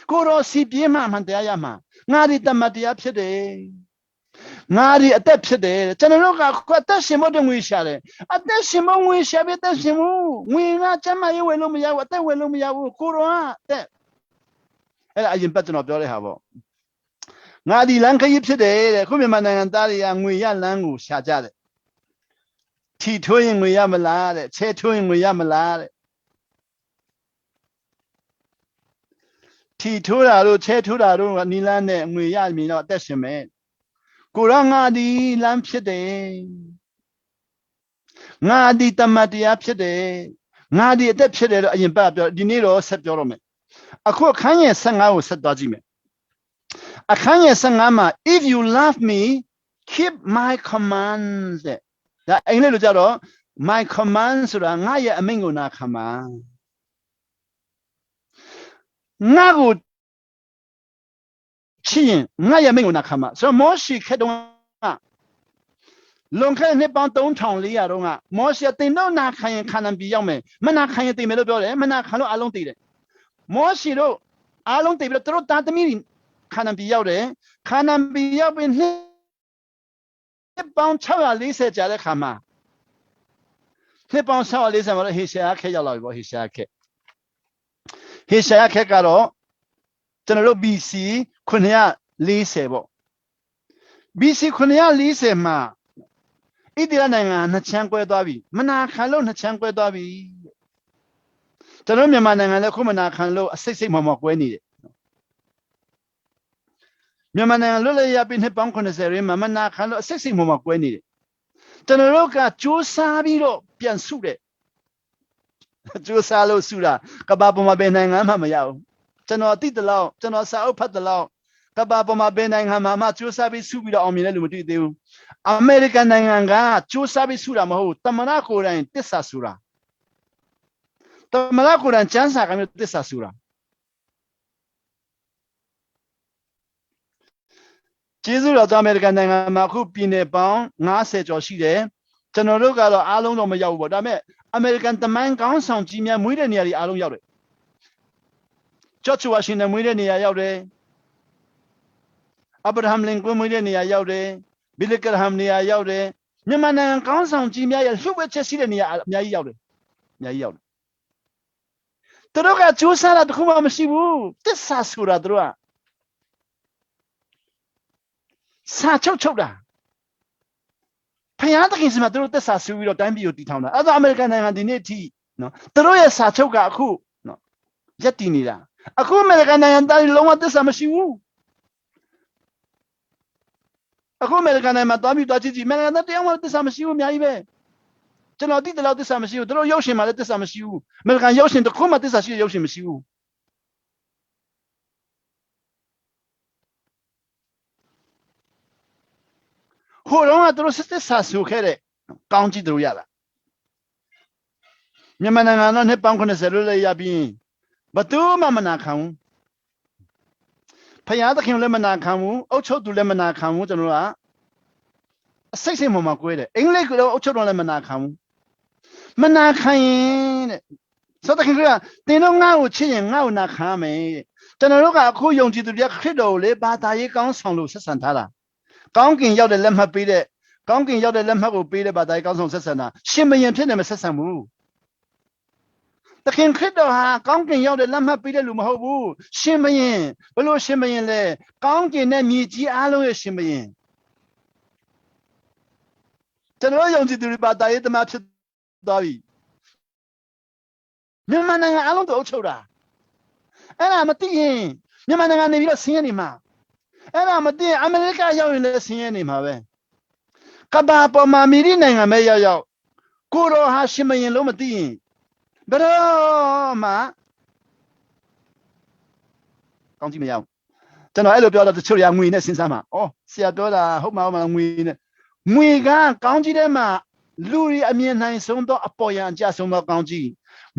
Kuro Sipiema Mandiama, Nari Damadia today. Nari a depth today. General Quatashimo than we shall. A decimo we shall be decimo. We not Jama, you will lumia, what they will lumia, Kuro. I am better not very have. Nadi Lanka Yip today, the Kumiman and Daria and we yan langu shajade. Titoing we yamalade, Chetoing we yamalade. Titura, Chetura, Nilane, and we yan me not decimate. Kurangadi lampshade. Nadi tamati apshade. Nadi adepshade in Babel, Dinero set your A cook Kanye sang out said Dodgime. A Kanye sangama, if you love me, keep my commands. That ain't little my commands are Naya Amingo Nakama. Nagu Chin, Naya Mingo Nakama. So more she cadona. Long can nip on don't town Liaronga. More she think no Nakayan can be young man. Manakayan de Melobel, Manakano alone did it. More she do. Along the throw that meeting. Can be out there. Can be up in hip bound Chava Lisa Jalakama. နှစ်ပေါင်း40မှာတော့ဟေရှာယခက်ရောက်လာပြီပေါ့ဟေရှာယခက်ကတော့ကျွန်တော်တို့ BC 940ပေါ့ BC 940မှာဣသရေလနိုင်ငံနှစ်ချမ်းကွဲသွားပြီမနာခံလို့နှစ်ချမ်းကွဲသွားပြီကျွန်တော်မြန်မာနိုင်ငံလည်းခုမနာခံလို့အစိတ်မော်ကွဲနေတယ်မြန်မာနိုင်ငံလွတ်လပ်ရပြီးနှစ်ပေါင်း90ရင်းမှာမနာခံလို့အစိတ်မော်ကွဲနေတယ်ကျွန်တော်တို့ကစူးစမ်းပြီးတော့ပြန်စုတယ်စူးစမ်းလို့စုတာကဘာပေါ်မှာဘယ်နိုင်ငံမှမရဘူးကျွန်တော်သိတယ်လို့ကျွန်တော်စာအုပ်ဖတ်တယ်လို့ကဘာပေါ်မှာဘယ်နိုင်ငံမှစူးစမ်းပြီးစုပြီးတော့အောင်မြင်တယ်လို့မတွေ့သေးဘူးအမေရိကန်နိုင်ငံကစူးစမ်းပြီးစုတာမဟုတ်တမနာကိုယ်တိုင်တစ္ဆာစုတာတမနာကိုယ်တိုင်ကျမ်းစာကမျိုးတစ္ဆာစုတာကျေးဇူးတော်အမေရိကန်နိုင်ငံမှာအခုပြည်နယ်ပေါင်း90ကျော်ရှိတယ်ကျွန်တော်တို့ကတော့အားလုံးတော့မရောက်ဘူးပေါ့ဒါပေမဲ့အမေရိကန်တမိုင်းကောင်းဆောင်ကြီးများမွေးတဲ့နေရာတွေအားလုံးရောက်တယ်ဂျော့ချ်ဝါရှင်တန်မွေးတဲ့နေရာရောက်တယ်အဗရာဟမ်လင်ကွန်းမွေးတဲ့နေရာရောက်တယ်ဘီလ်ဂရဟမ်နေရာရောက်တယ်မြန်မာနိုင်ငံကောင်းဆောင်ကြီးများရဲ့လှုပ်ဝက်ချက်ရှိတဲ့နေရာအများကြီးရောက်တယ်သူတို့ကကျိုးစားတာတခုမှမရှိဘူးတစ္ဆာဆိုတာသူတို့ကစာချုပ်တာဖယားသခင်စီမှာသူတို့တစ္ဆာဆူပြီးတော့တိုင်းပြည်ကိုတည်ထောင်တာအဲ့ဒါအမေရိကန်နိုင်ငံဒီနေ့အထိနော်သူတို့ရဲ့စာချုပ်ကအခုနော်ရက်တည်နေတာအခုအမေရိကန်နိုင်ငံသားတွေလုံးဝတစ္ဆာမရှိဘူးအခုအမေရိကန်နိုင်ငံမှာတွားကြည့်အမေရိကန်သားတရားမှတစ္ဆာမရှိဘူးအများကြီးပဲကျွန်တော်သိတယ်လို့တစ္ဆာမရှိဘူးသူတို့ရုပ်ရှင်မှာလည်းတစ္ဆာမရှိဘူးအမေရိကန်ရုပ်ရှင်တစ်ခုမှတစ္ဆာရှိတဲ့ရုပ်ရှင်မရှိဘူးဟိုတော့ကသူတို့စစ်စစ်ဆာဆူခဲ့တဲ့ကောင်းကြည့်သူတို့ရတာမြန်မာနိုင်ငံတော့နှစ်ပေါင်း90လို့လည်းရပြီးဘသူမှမနာခံဘူးဖယားသခင်လည်းမနာခံဘူးအုတ်ချုပ်သူလည်းမနာခံဘူးကျွန်တော်ကအစိတ်မော်ကွဲတယ်အင်္ဂလိပ်ကတော့အုတ်ချုပ်တော့လည်းမနာခံဘူးမနာခံရင်တဲ့ဆိုတော့ခင်ဗျာတင်တော့ငါ့ကိုချစ်ရင်ငါ့ကိုနာခံမယ်တဲ့ကျွန်တော်တို့ကအခုယုံကြည်သူတွေကခရစ်တော်ကိုလေဘာသာရေးကောင်းဆောင်လို့ဆက်ဆံထားတာကောင်းကင်ရောက်တဲ့လက်မှတ်ပေးတဲ့ကောင်းကင်ရောက်တဲ့လက်မှတ်ကိုပေးတဲ့ဘာသာရေးကောင်းဆောင်ဆက်ဆံတာရှင်ဘရင်ဖြစ်နေမဆက်ဆံဘူးတခင်ခရစ်တော်ဟာကောင်းကင်ရောက်တဲ့လက်မှတ်ပေးတဲ့လူမဟုတ်ဘူးရှင်ဘရင်ဘလို့ရှင်ဘရင်လဲကောင်းကင်နဲ့မြေကြီးအားလုံးရဲ့ရှင်ဘရင်ကျွန်တော်ယုံကြည်သူတွေဘာသာရေးသမားဖြစ်သွားပြီမြန်မာနိုင်ငံအားလုံးတို့အုပ်ချုပ်တာအဲ့ဒါမသိရင်မြန်မာနိုင်ငံနေပြီးတော့ဆင်းရဲနေမှာအဲ့ဒါမသိရင်အမေရိကရောက်ရင်လည်းဆင်းရဲနေမှာပဲကဘာပေါ်မှာမိရိနိုင်ငံပဲရောက်ကိုတော်ဟာရှင်မရင်လို့မသိရင်ဘယ်တော့မှကောင်းကြည့်မရဘူးကျွန်တော်အဲ့လိုပြောတော့တချို့တွေကငွေနဲ့စဉ်းစားမှာဩဆရာပြောတာဟုတ်မှာငွေနဲ့ငွေကကောင်းကြီးထဲမှာလူတွေအမြင်နိုင်ဆုံးသောအပေါ်ယံအကျဆုံးသောကောင်းကြီး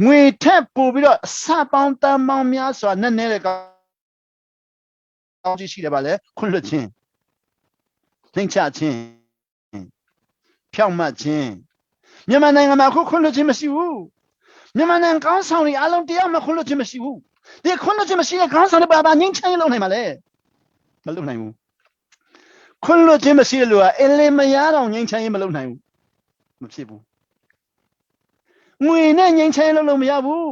ငွေထက်ပိုပြီးတော့အစပေါင်းတန်ပေါင်းများစွာနဲ့တဲ့ကောင်းကြီးရှိတယ်ဗါလေခွင့်လွှတ်ခြင်းနှိမ့်ချခြင်းဖြောင့်မတ်ခြင်းမြန်မာနိုင်ငံမှာခွင့်လွှတ်ခြင်းမရှိဘူးမြန်မာနိုင်ငံကောင်းဆောင်တွေအားလုံးတရားမှခွင့်လွှတ်ခြင်းမရှိဘူးဒီခွင့်လွှတ်ခြင်းမရှိတဲ့ကောင်းဆောင်တွေဘာငြိမ်းချမ်းရေးလုပ်နိုင်မှာလဲမလုပ်နိုင်ဘူးခွင့်လွှတ်ခြင်းမရှိတဲ့လူကအလင်းမရတော့ငြိမ်းချမ်းရေးမလုပ်နိုင်ဘူးမဖြစ်ဘူးငွေနဲ့ငြိမ်းချမ်းရေးလုပ်လို့မရဘူး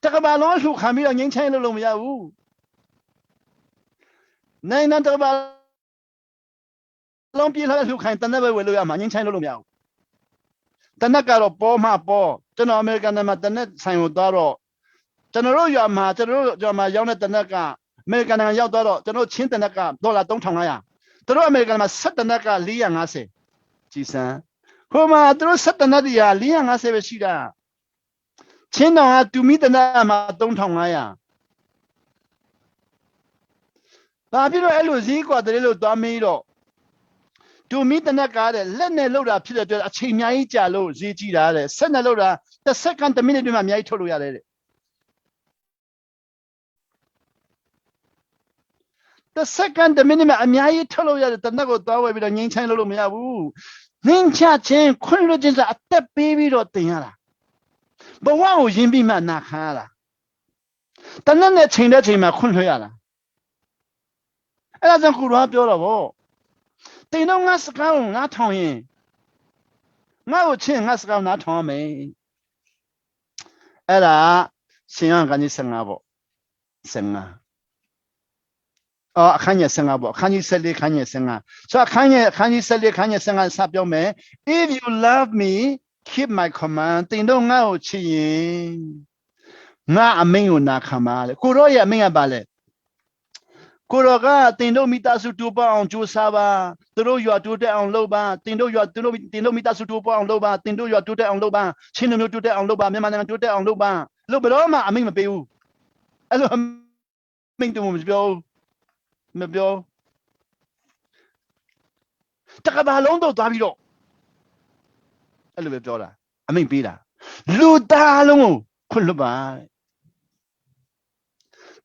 တကဘာလုံးလှူခံပြီးတော့ငြိမ်းချမ်းရေးလုပ်လို့မရဘူးနိုင်ငံတကဘာလုံးပြေးလာလှူခံတနက်ပဲဝယ်လို့ရမှာငြိမ်းချမ်းရေးလုပ်လို့မရဘူးတနက်ကတော့ပေါ်မှပေါ်ကျွန်တော်အမေရိကန်မှာတနက်ဆိုင်ကိုသွားတော့ကျွန်တော်တို့ရွာမှာရောက်တဲ့တနက်ကအမေရိကန်နိုင်ငံရောက်တော့ကျွန်တော်ချင်းတနက်ကဒေါ်လာ3500သူတို့အမေရိကန်မှာ7တနက်က450ကြည်စမ်းဟိုမှာသူတို့7တနက်တည်းဟာ450ပဲရှိတာချင်းတောင်ကတူမီတနက်မှာ3500ဘာဖြစ်လို့အဲ့လိုဈေးကွာတယ်လို့သွားမေးတော့တူမီတနက်ကတဲ့လက်နဲ့လှုပ်တာဖြစ်တဲ့အတွက်အချိန်အများကြီးကြာလို့ဈေးကြီးတာတဲ့ဆက်နဲ့လှုပ်တာတစ်စက္ကန့်တစ်မိနစ်တွင်းမှာအများကြီးထုတ်လို့ရတယ်တဲ့တစ်စက္ကန့်တစ်မိနစ်မှာအများကြီးထုတ်လို့ရတယ်တနက်ကိုသွားဝယ်ပြီးတော့ငိမ့်ချိုင်းလို့မရဘူးငိမ့်ချခြင်းခွင့်လွှတ်ခြင်းကအသက်ပေးပြီးတော့တင်ရတာဘဝကိုယဉ်ပြီးမှနာခံရတာတနက်နဲ့ချိန်တဲ့ချိန်မှာခွင့်လွှတ်ရတာအဲ့ဒါကြောင့်ကိုယ်တော်ပြောတော့ဗောတင်တော့ငါစကားကိုငါထောင်ရင် ငါ့ကိုချင်းငါစကားနားထောင်မယ်အဲ့ဒါရှင်ရန်ကနေ15ပေါ့15အခန်းကြီး15ပေါ့အခန်းကြီး14ခန်းကြီး15ဆိုအခန်းကြီး14ခန်းကြီး15စပြောမယ် if you love me keep my command တင်တော့ငါ့ကိုချစ်ရင်ငါအမိန့်ကိုနာခံပါလေကိုရောရဲ့အမိန့်ကပါလေကိုရောကတင်တော့မိသားစုတူပအောင်ကြိုးစားပါသူတို့ရွာတိုးတက်အောင်လုပ်ပါတင်တို့မိသားစုတူပအောင်လုပ်ပါတင်တို့ရွာတိုးတက်အောင်လုပ်ပါချင်းတို့မျိုးတိုးတက်အောင်လုပ်ပါမြန်မာနိုင်ငံတိုးတက်အောင်လုပ်ပါလို့ဘယ်တော့မှအမိန့်မပေးဘူးအဲ့လိုအမိန့်တူမပြောတကဘာလုံးတော့သွားပြီးတော့အဲ့လိုပဲပြောတာအမိန့်ပေးတာလူသားလုံးကိုခွင့်လွတ်ပါ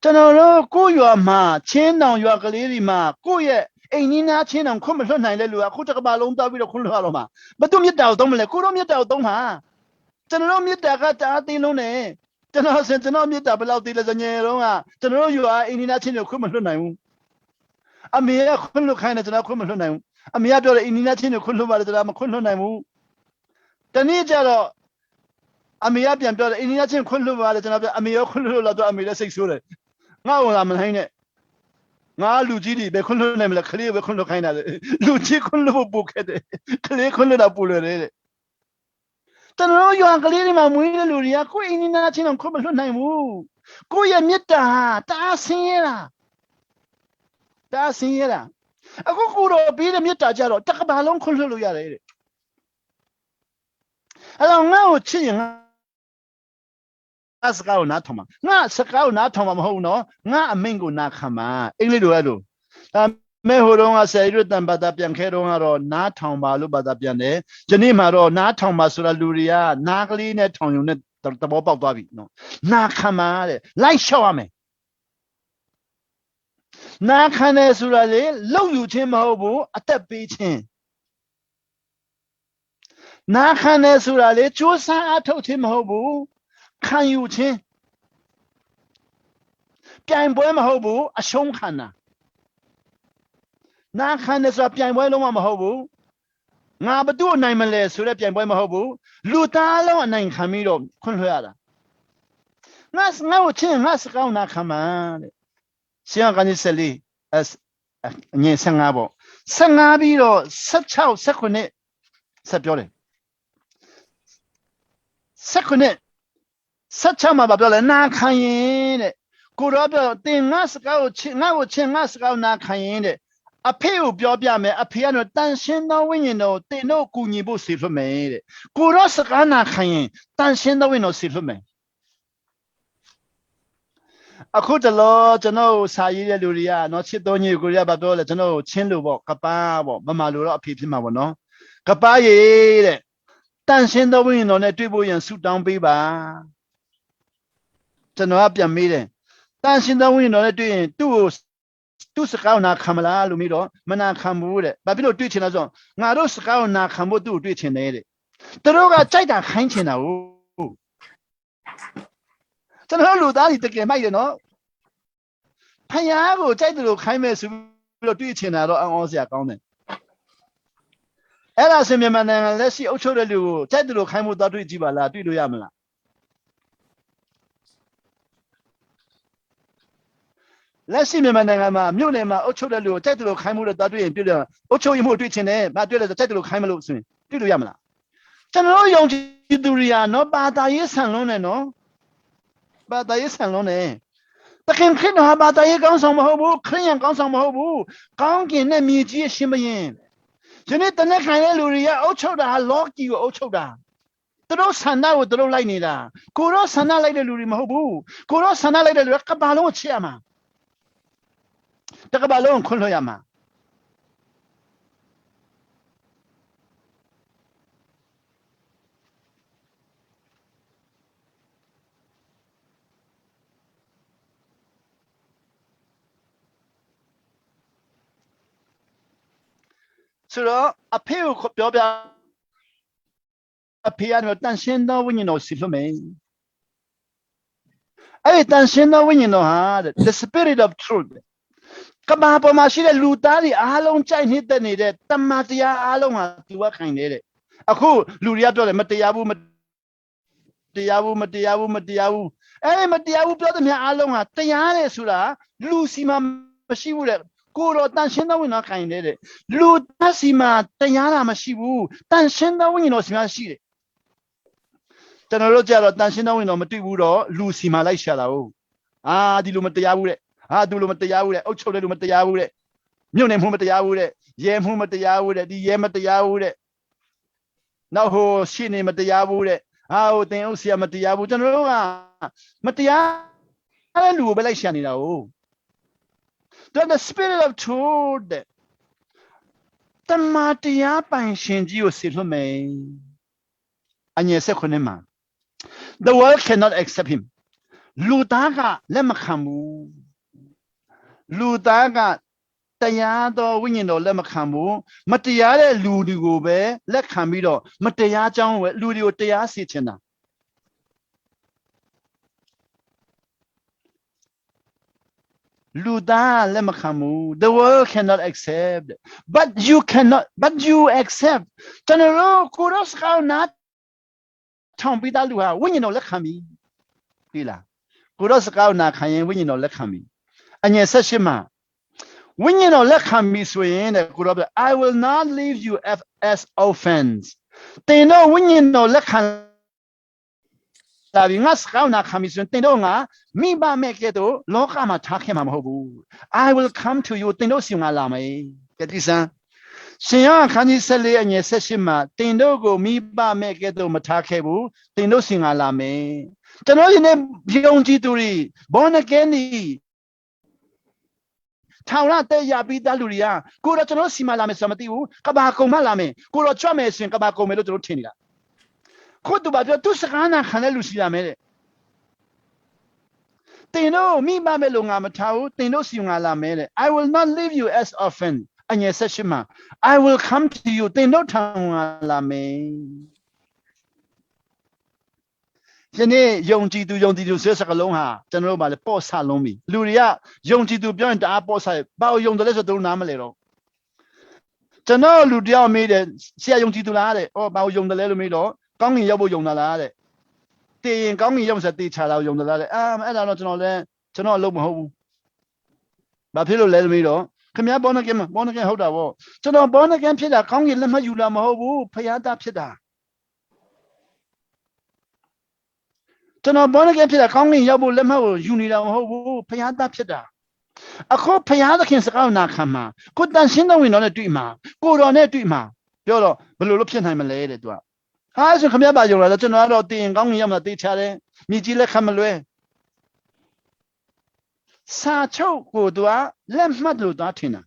ကျွန်တော်တို့ကိုရွာမှာချင်းတောင်ရွာကလေးတွေမှာကိုရဲ့အိမ်ကြီးနားချင်းတောင်ခွင့်မလွတ်နိုင်တဲ့လူကခုတကဘာလုံးသွားပြီးတော့ခွင့်လွတ်ရတော့မှာဘယ်သူမြတ်တာကိုသုံးမလဲကိုတို့မြတ်တာကိုသုံးမှာကျွန်တော်တို့မြတ်တာကတအားသိလုံးနေကျွန်တော်မြတ်တာဘယ်လောက်သိလဲဆိုငယ်တော့ကကျွန်တော်တို့ရွာအိမ်ကြီးနားချင်းတွေခွင့်မလွတ်နိုင်ဘူးအမေကခွင့်လွတ်ခိုင်းတယ်ကျွန်တော်ခွင့်မလွတ်နိုင်ဘူးအမေကပြောတယ်အိမ်ကြီးနားချင်းတွေခွင့်လွတ်ပါတယ်ကျွန်တော်မခွင့်လွတ်နိုင်ဘူးတနေ့ကျတော့အမေကပြန်ပြောတယ်အိမ်ကြီးနားချင်းခွင့်လွတ်ပါတယ်ကျွန်တော်ပြောအမေရောခွင့်လွတ်လို့တော့အမေလည်းစိတ်ဆိုးတယ်ငါ့ကိုလာမနိုင်နဲ့ငါလူကြီးတွေပဲခွင့်လွတ်နိုင်မလားခလေးပဲခွင့်လွတ်ခိုင်းတာလေလူကြီးခွင့်လွတ်ဖို့ပို့ခဲ့တယ်ခလေးခွင့်လွတ်တာပို့လွယ်တယ်တဲ့ကျွန်တော်ရွာကလေးတွေမှာမွေးတဲ့လူတွေကကိုယ်အင်းနာချင်းတော့ခွင့်မလွတ်နိုင်ဘူးကိုယ့်ရဲ့မေတ္တာတအားဆင်းရဲတာအခုကိုတော့ပြီးတဲ့မေတ္တာကြတော့တကဘာလုံးခွင့်လွတ်လို့ရတယ်တဲ့အဲ့တော့ငါ့ကိုချစ်ရင်စကားကိုနားထောင်ပါငါစကားကိုနားထောင်မှာမဟုတ်ဘူးနော်ငါအမိန့်ကိုနားခံပါအင်္ဂလိပ်လိုအဲ့လိုဒါမဲဟိုတော့ကဆယ်ရွတ်တန်ဘာသာပြန်ခဲတော့ကတော့နားထောင်ပါလို့ဘာသာပြန်တယ်ဒီနေ့မှာတော့နားထောင်ပါဆိုတာလူတွေကနားကလေးနဲ့ထောင်ရုံနဲ့သဘောပေါက်သွားပြီနော်နားခံပါတဲ့လိုက်လျှောက်ရမယ်နားခံတယ်ဆိုတာလေလှုပ်ယူခြင်းမဟုတ်ဘူးအသက်ပေးခြင်းနားခံတယ်ဆိုတာလေကြိုးစားအထုတ်ခြင်းမဟုတ်ဘူးခံယူခြင်းပြိုင်ပွဲမဟုတ်ဘူးအရှုံးခံတာနာခံတယ်ဆိုတာပြိုင်ပွဲလုံးဝမဟုတ်ဘူးငါဘသူ့အနိုင်မလဲဆိုတဲ့ပြိုင်ပွဲမဟုတ်ဘူးလူသားလုံးအနိုင်ခံပြီးတော့ခွင့်လွှတ်ရတာငါကိုချင်းငါစကောင်းနာခံမှာတဲ့ရှင်ကနေစလီငင်း15ပေါ့15ပြီးတော့16 19ဆက်ပြောတယ်16မှာပြောလဲနာခံရင်တဲ့ကိုတော့ပြောတင်ငါစကောင်းချင်းငါစကောင်းနာခံရင်တဲ့အဖေကိုပြောပြမယ်အဖေကတော့တန်ရှင်းသောဝိညာဉ်တော်တင်တို့ကူညီဖို့စီလွတ်မယ်တဲ့ကိုတော့စကားနာခံရင်တန်ရှင်းသောဝိညာဉ်တော်စီလွတ်မယ်အခုတလောကျွန်တော်စာရေးတဲ့လူတွေကနော်ချစ်တော်ညီကိုရပါပြောလဲကျွန်တော်ချင်းလို့ပေါ့ကပားပေါ့မမလို့တော့အဖေဖြစ်မှာပေါ့နော်ကပားရေးတဲ့တန်ရှင်းသောဝိညာဉ်တော်နဲ့တွေ့ဖို့ရန်ဆုတောင်းပေးပါကျွန်တော်ကပြန်မေးတယ်တန်ရှင်းသောဝိညာဉ်တော်နဲ့တွေ့ရင်သူ့စကားနာခံမလားလို့မေးတော့မနာခံဘူးတဲ့ဘာဖြစ်လို့တွေ့ချင်လဲဆိုတော့ငါတို့စကားနာခံဖို့သူ့ကိုတွေ့ချင်တယ်တဲ့သူတို့ကကြိုက်တာခိုင်းချင်တာဟုတ်ကျွန်တော်လူသားတွေတကယ်မိုက်တယ်နော်ဖယားကိုကြိုက်တယ်လို့ခိုင်းမဲ့ဆိုပြီးတော့တွေ့ချင်တာတော့အောင်းစရာကောင်းတယ်အဲ့ဒါဆိုမြန်မာနိုင်ငံလက်ရှိအုပ်ချုပ်တဲ့လူကိုကြိုက်တယ်လို့ခိုင်းဖို့တော့တွေ့ကြည့်ပါလားတွေ့လို့ရမလားလက်ရှိမြန်မာနိုင်ငံမှာမြို့နယ်မှာအုပ်ချုပ်တဲ့လူကိုကြိုက်တယ်လို့ခိုင်းမှုတော့တွေ့ရင်တွေ့တယ်အုပ်ချုပ်ရေးမှုတွေ့ချင်တယ်မတွေ့လဲဆိုကြိုက်တယ်လို့ခိုင်းမလို့ဆိုရင်တွေ့လို့ရမလားကျွန်တော်ယုံကြည်သူတွေကနော်ဘာသာရေးဆန်လုံးနဲ့နော်ဘာသာရေးဆန်လုံးနဲ့တခင်ခရစ်တော်ဘာသာရေးကောင်းဆောင်မဟုတ်ဘူးခရစ်ယာန်ကောင်းဆောင်မဟုတ်ဘူးကောင်းကင်နဲ့မြေကြီးရှင်ဘရင်ဒီနေ့တနက်ခိုင်တဲ့လူတွေကအုပ်ချုပ်တာဟာလောကီကိုအုပ်ချုပ်တာသူတို့ဆန္ဒကိုသူတို့လိုက်နေတာကိုတော့ဆန္ဒလိုက်တဲ့လူတွေမဟုတ်ဘူးကိုတော့ဆန္ဒလိုက်တဲ့လူကကဘာလုံးကိုချစ်ရမှာတကဘာလုံးခွင့်လွှတ်ရမှာဆိုတော့အဖေကိုပြောပြအဖေကတော့တန်ရှင်းသောဝိညာဉ်တော်စီလွှတ်မယ်အဲ့တန်ရှင်းသောဝိညာဉ်တော်ဟာ the spirit of truth ကဘာပေါ်မှာရှိတဲ့လူသားတွေအားလုံးကြိုက်နေတဲ့တမန်တရားအားလုံးဟာသူကခိုင်နေတဲ့ အခုလူတွေကပြောတယ်မတရားဘူးမတရားဘူးအဲ့မတရားဘူးပြောတဲ့များအားလုံးဟာတရားတယ်ဆိုတာလူစီမှာမရှိဘူးတဲ့ကိုတော့တန်ရှင်းသောဝိညာဉ်တော်ခံနေတဲ့လူသက်စီမှာတရားတာမရှိဘူးတန်ရှင်းသောဝိညာဉ်တော်စီမှာရှိတယ်ကျွန်တော်တို့ကြတော့တန်ရှင်းသောဝိညာဉ်တော်မတွေ့ဘူးတော့လူစီမှာလိုက်ရှာတာဟုတ်ဒီလိုမတရားဘူးတဲ့သူလိုမတရားဘူးတဲ့အုတ်ချုပ်တဲ့လူမတရားဘူးတဲ့မြို့နယ်မှုမတရားဘူးတဲ့ရဲမှုမတရားဘူးတဲ့ဒီရဲမတရားဘူးတဲ့နောက်ဟိုရှင်းနေမတရားဘူးတဲ့ဟိုတင်အုပ်ဆရာမတရားဘူးကျွန်တော်တို့ကမတရားတဲ့လူကိုပဲလိုက်ရှာနေတာဟုတ်the spirit of truth တဲ့တမန်တရားပိုင်ရှင်ကြီးကိုစေလွှတ်မယ်အငယ်ဆက်ခွန်းမှာ the world cannot accept him လူသားကလက်မခံဘူးလူသားကတရားတော်ဝိညာဉ်တော်လက်မခံဘူးမတရားတဲ့လူတွေကိုပဲလက်ခံပြီးတော့မတရားကြောင်းပဲလူတွေကိုတရားစေချင်တာလူသားလက်မခံဘူး the world cannot accept but you accept ကျွန်တော်ကိုရောစကောင်းနာထောင်ပြီးသားလူဟာဝိညာဉ်တော်လက်ခံပြီဒီလားကိုရောစကောင်းနာခံရင်ဝိညာဉ်တော်လက်ခံပြီအငယ်၁၈မှာဝိညာဉ်တော်လက်ခံပြီဆိုရင်တဲ့ကိုရောပြော I will not leave you as orphans တင်တော့ဝိညာဉ်တော်လက်ခံလာပြီငါစကောင်းနာခံပြီဆိုရင်တင်တော့ငါမိဘမဲ့ကဲ့သို့လောကမှာထားခဲ့မှာမဟုတ်ဘူး I will come to you တင်တော့စီငါလာမယ်ကတိစံရှင်ရခန်းကြီး14အငယ်18မှာတင်တို့ကိုမိဘမဲ့ကဲ့သို့မထားခဲ့ဘူးတင်တို့စီငါလာမယ်ကျွန်တော်ဒီနေ့ယုံကြည်သူတွေ born again ထောင်ရတဲ့ရပြီးသားလူတွေကကိုတော့ကျွန်တော်စီမလာမယ်ဆိုမသိဘူးကဘာကုံမလာမယ်ကိုတော့ကြွမယ်ဆိုရင်ကဘာကုံမယ်လို့ကျွန်တော်ထင်နေတာခုတူပါပြောသူစကားနာခံတဲ့လူစီလာမယ်တဲ့တင်တို့မိမမဲ့လို့ငါမထားဘူးတင်တို့စီငါလာမယ်တဲ့ I will not leave you as orphan အငယ်၁၈မှာ I will come to you တင်တို့ထောင်ငါလာမယ်ယနေ့ယုံကြည်သူဆိုတဲ့စကားလုံးဟာကျွန်တော်တို့ဗာလေပေါ့ဆလုံးပြီလူတွေကယုံကြည်သူပြောရင်တအားပေါ့ဆဘာလို့ယုံတယ်လဲဆိုတော့နားမလဲတော့ကျွန်တော်လူတယောက်မေးတယ်ဆရာယုံကြည်သူလားတဲ့ဘာလို့ယုံတယ်လဲလို့မေးတော့ကောင်းကင်ရောက်ဖို့ယုံတာလားတဲ့တည်ရင်ကောင်းကင်ရောက်ဆိုတေချာတာယုံတယ်လားတဲ့အဲ့ဒါတော့ကျွန်တော်အလုပ်မဟုတ်ဘူးဘာဖြစ်လို့လဲလို့မေးတော့ခင်ဗျာဘောနကင်ဟုတ်တာဗောကျွန်တော်ဘောနကင်ဖြစ်တာကောင်းကင်လက်မှတ်ယူလာမဟုတ်ဘူးဖယားသားဖြစ်တာကျွန်တော်ဘောနကင်ဖြစ်တာကောင်းကင်ရောက်ဖို့လက်မှတ်ကိုယူနေတာမဟုတ်ဘူးဖယားသားဖြစ်တာအခုဖယားသခင်စကားနာခံမှာကိုတန်ရှင်းတော်ဝင်တော်နဲ့တွေ့မှာကိုတော်နဲ့တွေ့မှာပြောတော့ဘယ်လိုလုပ်ဖြစ်နိုင်မလဲတဲ့သူကဆိုခင်ဗျာပါယုံလာတော့ကျွန်တော်ကတော့တင်ကောင်းကင်ရောက်မှာတေးချတယ်မြည်ကြီးလက်ခံမလွဲစာချုပ်ကိုသူကလက်မှတ်လို့သွားထင်တာ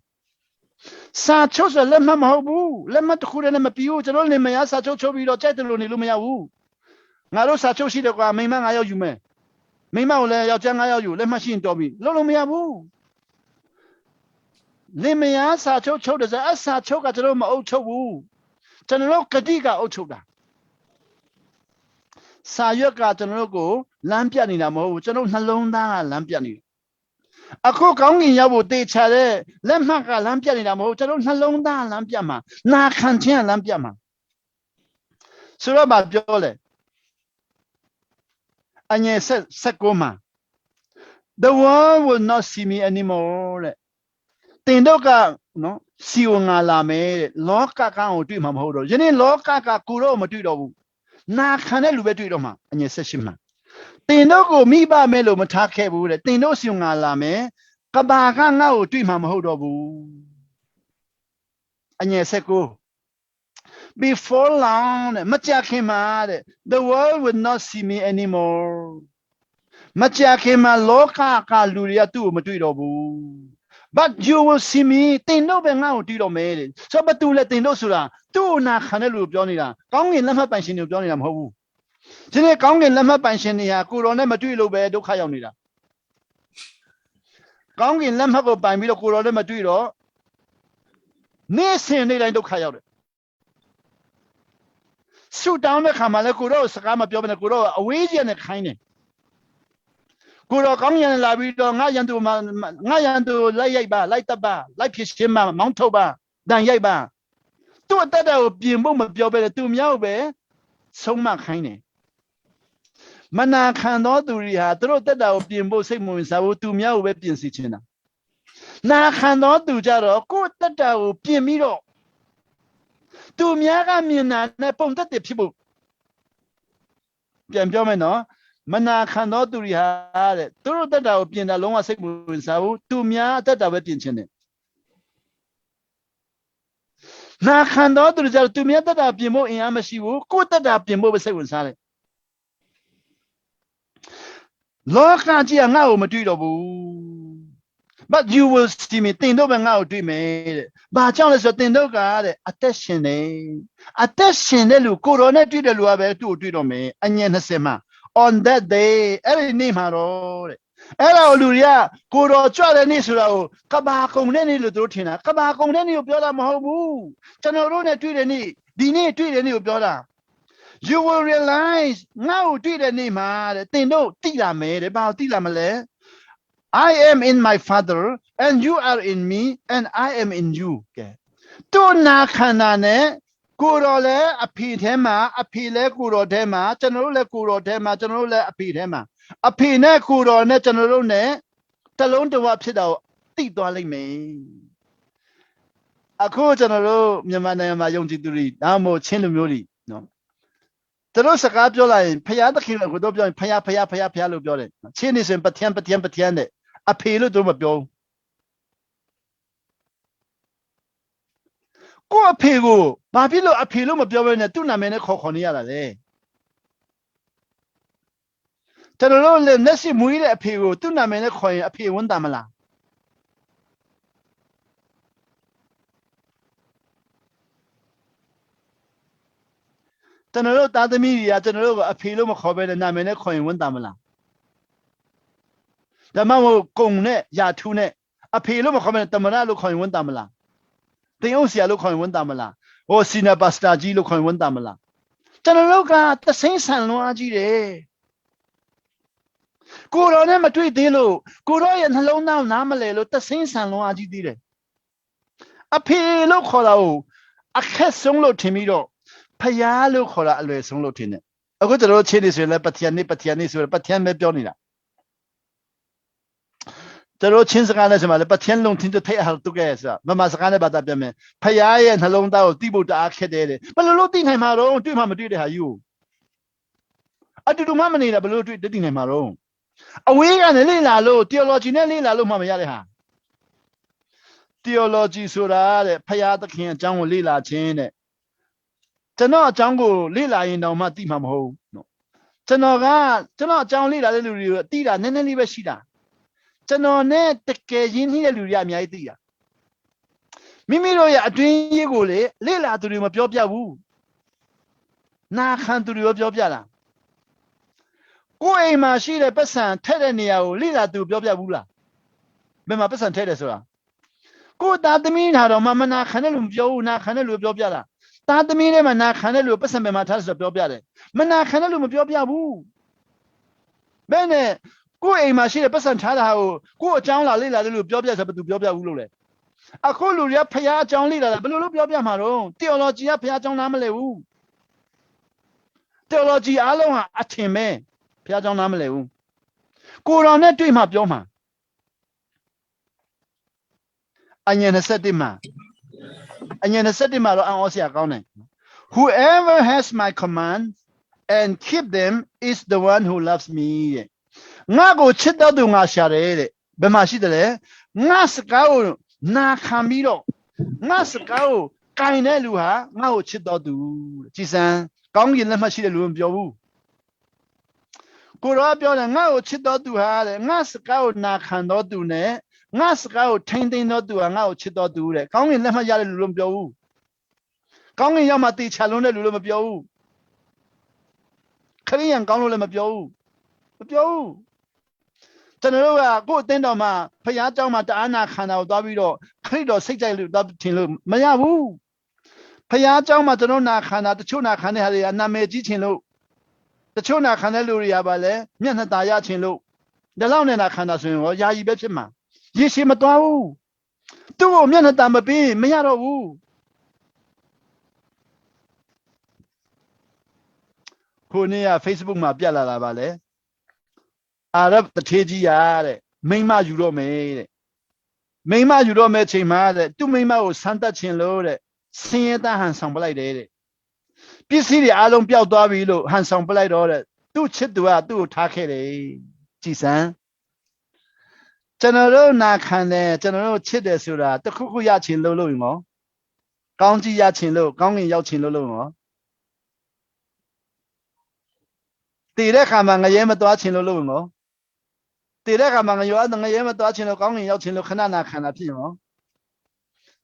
စာချုပ်ဆိုလက်မှတ်မဟုတ်ဘူးလက်မှတ်တစ်ခုတည်းနဲ့မပြီးဘူးကျွန်တော်နေမရစာချုပ်ချုပ်ပြီးတော့ကြိုက်တယ်လို့နေလို့မရဘူးငါတို့စာချုပ်ရှိတယ်ကွာမိမ9ယောက်ယူမယ်မိမကိုလည်းယောက်ျား9ယောက်ယူလက်မှတ်ရှိရင်တော်ပြီလုံးလုံးမရဘူးနေမရစာချုပ်ချုပ်တယ်ဆိုအစာချုပ်ကကျွန်တော်မအုပ်ချုပ်ဘူးကျွန်တော်ဂတိကအုပ်ချုပ်တာစာရွက်ကကျွန်တော်ကိုလမ်းပြနေတာမဟုတ်ဘူးကျွန်တော်နှလုံးသားကလမ်းပြနေတယ်အခုကောင်းကင်ရောက်ဖို့တေချာတဲ့လက်မှတ်ကလမ်းပြနေတာမဟုတ်ကျွန်တော်နှလုံးသားလမ်းပြမှာနာခံခြင်းလမ်းပြမှာဆိုတော့ဗာပြောလေအငယ်16မှာ the world will not see me anymore တဲ့တင်တော့ကနော်စီဝငါလာမယ်တဲ့လောကကောင်ကိုတွေ့မှာမဟုတ်တော့ယနေ့လောကကကိုတော့မတွေ့တော့ဘူးနာခံတဲ့လူပဲတွေ့တော့မှာအငယ်16မှာတင်တို့ကိုမိဘမဲ့လို့မထားခဲ့ဘူးတဲ့တင်တို့စီငါလာမယ်ကဘာကငါ့ကိုတွေ့မှာမဟုတ်တော့ဘူးအငယ်19 before long မကြခင်မှာတဲ့ the world will not see me anymore မကြခင်မှာလောကကလူတွေကသူ့ကိုမတွေ့တော့ဘူး but you will see me တင်တို့ပဲငါ့ကိုတွေ့တော့မယ်တဲ့ဆိုတော့ဘာတူလဲတင်တို့ဆိုတာသူ့နာခံတဲ့လူကိုပြောနေတာကောင်းကင်လက်မှတ်ပိုင်ရှင်တွေကိုပြောနေတာမဟုတ်ဘူးဒီနေ့ကောင်းကင်လက်မှတ်ပိုင်ရှင်တွေဟာကိုတော်နဲ့မတွေ့လို့ပဲဒုက္ခရောက်နေတာကောင်းကင်လက်မှတ်ကိုပိုင်ပြီးတော့ကိုတော်နဲ့မတွေ့တော့နေ့စဉ်နေ့တိုင်းဒုက္ခရောက်တယ်ဆူတောင်းတဲ့ခါမှာလည်းကိုတော်စကားမပြောဘဲနဲ့ကိုတော်အဝေးကြီးနဲ့ခိုင်းတယ်ကိုတော်ကောင်းကင်လာပြီးတော့ငါရန်သူလိုက်ရိုက်ပါလိုက်တပ်ပါလိုက်ဖြစ်ရှင်းပါမောင်းထုတ်ပါတန်ရိုက်ပါ ตัวแต่เราเปลี่ยนบ่มาเปลี่ยนไปเลยตัวเมียวไปสมมาขันเนี่ยมันนาขันน้อตุริฮะตัวแต่เราเปลี่ยนบ่สิ่งมุ่งสาวตัวเมียวไปเปลี่ยนสิชินะนาขันน้อตุจารอกูแต่เราเปลี่ยนมิโรตัวเมียก็มีนาในปุ่มตัดเด็บพิบุเปลี่ยนเปลี่ยนไหมเนาะมันนาขันน้อตุริฮะเลยตัวแต่เราเปลี่ยนได้ลงว่าสิ่งมุ่งสาวตัวเมียแต่เราไปเปลี่ยนชินะนาขันน้อตุริจารตัวเมียแต่เราเปลี่ยนบ่เองไม่ใช่ဘူးกูแต่เราเปลี่ยนบ่ไปสิ่งมุ่งสาวเลยโลกาจีงาไม่တွေ့တော့ဘူး but you will see me တင်တော့ပဲငါ့ကိုတွေ့မယ်တဲ့ဘာကြောင့်လဲဆိုတော့တင်တော့ကတဲ့အသက်ရှင်တဲ့လူကိုရောနဲ့တွေ့တဲ့လူကပဲသူ့ကိုတွေ့တော့မယ်အညံ20မှာ on that day အဲ့ဒီနေ့မှာတော့တဲ့အဲ့ဒါကိုလူတွေကကိုရောကြွတဲ့နေ့ဆိုတာကိုကဘာကုံတဲ့နေ့လို့သူတို့ထင်တာကဘာကုံတဲ့နေ့ကိုပြောတာမဟုတ်ဘူးကျွန်တော်တို့နဲ့တွေ့တဲ့နေ့ဒီနေ့တွေ့တဲ့နေ့ကိုပြောတာ you will realize ငါ့ကိုတွေ့တဲ့နေ့မှာတဲ့တင်တို့သိလာမယ်တဲ့ဘာကိုသိလာမလဲ I am in my father and you are in me and I am in you ကဲတို့နာခန္ဓာနဲ့ကိုယ်တော်လည်းအဖေထဲမှာအဖေလည်းကိုယ်တော်ထဲမှာကျွန်တော်တို့လည်းကိုယ်တော်ထဲမှာကျွန်တော်တို့လည်းအဖေထဲမှာအဖေနဲ့ကိုယ်တော်နဲ့ကျွန်တော်တို့နဲ့တလုံးတဝဖြစ်တာကိုသိသွားလိမ့်မယ်အခုကျွန်တော်တို့မြန်မာနိုင်ငံမှာယုံကြည်သူတွေဒါမှမဟုတ်ချင်းလူမျိုးတွေနော်သူတို့စကားပြောလိုက်ရင်ဖယားသခင်ကိုတို့ပြောရင်ဖယားလို့ပြောတယ်ချင်းနေဆိုရင်ပထျံနဲ့အဖေလို့တို့မပြောဘူးကိုအဖေကိုဘာဖြစ်လို့အဖေလို့မပြောဘဲနဲ့သူ့နာမည်နဲ့ခေါ်နေရတာလဲကျွန်တော်တို့လည်းလက်ရှိမွေးတဲ့အဖေကိုသူ့နာမည်နဲ့ခေါ်ရင်အဖေဝန်တာမလားကျွန်တော်တို့သားသမီးတွေကကျွန်တော်တို့ကအဖေလို့မခေါ်ဘဲနဲ့နာမည်နဲ့ခေါ်ရင်ဝန်တာမလားဒါမှမဟုတ်ကုံနဲ့ယာထူးနဲ့အဖေလို့မခေါ်ဘဲနဲ့တမရလို့ခေါ်ရင်ဝန်တာမလားတင်အောင်ဆရာလို့ခေါ်ရင်ဝန်တာမလားဟိုစီနာပါစတာကြီးလို့ခေါ်ရင်ဝန်တာမလားကျွန်တော်တို့ကသစိမ့်ဆန်လွန်အားကြီးတယ်ကိုတော်နဲ့မတွေ့သေးလို့ကိုတော်ရဲ့နှလုံးသားနားမလဲလို့သစိမ့်ဆန်လွန်အားကြီးသေးတယ်အဖေလို့ခေါ်တာကိုအခက်ဆုံးလို့ထင်ပြီးတော့ဖယားလို့ခေါ်တာအလွယ်ဆုံးလို့ထင်တယ်အခုကျွန်တော်ချင်းနေဆိုရင်လည်းပထျံနေဆိုရင်ပထျံပဲပြောနေတာကျွန်တော်ချင်းစကားနဲ့ဆိုမှလည်းပထျံလုံးထင်တဲ့ထိုက်ဟာတုကဲဆိုတာမမစကားနဲ့ဘာသာပြန်မယ်ဖယားရဲ့နှလုံးသားကိုတိဖို့တအားခက်တယ်ဘယ်လိုလုပ်သိနိုင်မှာတော့တွေ့မှမတွေ့တဲ့ဟာယူအတူတူမှမနေတာဘယ်လိုတွေ့သိနိုင်မှာတော့အဝေးကနေလေ့လာလို့ theology နဲ့လေ့လာလို့မှမရတဲ့ဟာ theology ဆိုတာတဲ့ဖယားသခင်အကြောင်းကိုလေ့လာခြင်းတဲ့ကျွန်တော်အကြောင်းကိုလေ့လာရင်တော့မှသိမှာမဟုတ်ဘူးနော်ကျွန်တော်အကြောင်းလေ့လာတဲ့လူတွေကိုသိတာနည်းနည်းလေးပဲရှိတာကျွန်တော်နဲ့တကယ်ရင်းနှီးတဲ့လူတွေအများကြီးသိတာမိမိတို့ရဲ့အတွင်းရေးကိုလေ့လာသူတွေမပြောပြဘူးနာခံသူတွေပြောပြတာကိုယ်အိမ်မှာရှိတဲ့ပတ်စံထက်တဲ့နေရာကိုလေ့လာသူပြောပြဘူးလားဘယ်မှာပတ်စံထက်တယ်ဆိုတာကိုယ်သားသမီးနာတော့မနာခံတဲ့လူမပြောဘူးနာခံတဲ့လူပြောပြတာသားသမီးထဲမှာနာခံတဲ့လူပတ်စံဘယ်မှာထားဆိုပြောပြတယ်မနာခံတဲ့လူမပြောပြဘူးဘယ်နဲ့ကိုယ်အိမ်မှာရှိတဲ့ပတ်စံထားတာကိုကိုယ်အကြောင်းလာလေ့လာတဲ့လူပြောပြဆိုဘယ်သူပြောပြဘူးလို့လဲအခုလူတွေကဖယားအကြောင်းလေ့လာတာဘယ်လိုလုပ်ပြောပြမှာတော့ theology ကဖယားအကြောင်းနားမလဲဘူး theology အားလုံးဟာအထင်ပဲဖယားအကြောင်းနားမလဲဘူးကိုယ်တော်နဲ့တွေ့မှပြောမှာအညံ27မှာတော့အံ့ဩစရာကောင်းတယ် whoever has my command and keep them is the one who loves me ငါကိုချစ်တော်သူငါရှာတယ်တဲ့ဘယ်မှာရှိတယ်လဲငါစကားကိုနာခံပြီးတော့ငါစကားကိုကင်တဲ့လူဟာငါ့ကိုချစ်တော်သူကြည်စံကောင်းကင်လက်မှတ်ရှိတဲ့လူမပြောဘူးကိုရောပြောတယ်ငါ့ကိုချစ်တော်သူဟာတဲ့ငါစကားကိုနာခံတော်သူနဲ့ငါစကားကိုထိမ့်သိမ်းတော်သူဟာငါ့ကိုချစ်တော်သူတဲ့ကောင်းကင်လက်မှတ်ရတဲ့လူလို့မပြောဘူးကောင်းကင်ရောက်မှတေချလွန်းတဲ့လူလို့မပြောဘူးခရိယန်ကောင်းလို့လည်းမပြောဘူးကျွန်တော်တို့ကကိုယ်အတင်းတော်မှာဖယားเจ้าမှာတအားနာခန္ဓာကိုသွားပြီးတော့ခရစ်တော်စိတ်ကြိုက်လို့သွားထင်လို့မရဘူးဖယားเจ้าမှာကျွန်တော်နာခန္ဓာတချို့နာခန္ဓာတွေကနာမည်ကြီးချင်လို့တချို့နာခန္ဓာလူတွေကပါလဲမျက်နှာตาရချင်လို့ဒီလောက်နဲ့နာခန္ဓာဆိုရင်ရောယာယီပဲဖြစ်မှာရေရှည်မသွားဘူးသူ့ကိုမျက်နှာตาမပေးမရတော့ဘူး ခုနေ့က Facebook မှာပြလာတာပါလေအာရဗ်တထေးကြီးရတဲ့မိမယူတော့မယ်တဲ့မိမယူတော့မယ်ချိန်မှာတဲ့သူ့မိမကိုဆန်းတက်ခြင်းလို့တဲ့ဆင်းရဲသားဟန်ဆောင်ပလိုက်တယ်တဲ့ပစ္စည်းတွေအားလုံးပျောက်သွားပြီလို့ဟန်ဆောင်ပလိုက်တော့တဲ့သူ့ချစ်သူကသူ့ကိုထားခဲ့တယ်ကြည်စမ်းကျွန်တော်တို့နာခံတယ်ကျွန်တော်တို့ချစ်တယ်ဆိုတာတခုခုရချင်လို့ရင်ရောကောင်းကြီးရချင်လို့ကောင်းငင်ရောက်ချင်လို့ရောတည်တဲ့ခါမှာငရဲမသွားချင်လို့ရင်ရောတည်တဲ့ခါမှာငရဲမသွားချင်လို့ကောင်းငင်ရောက်ချင်လို့ခဏနာခံတာဖြစ်ရော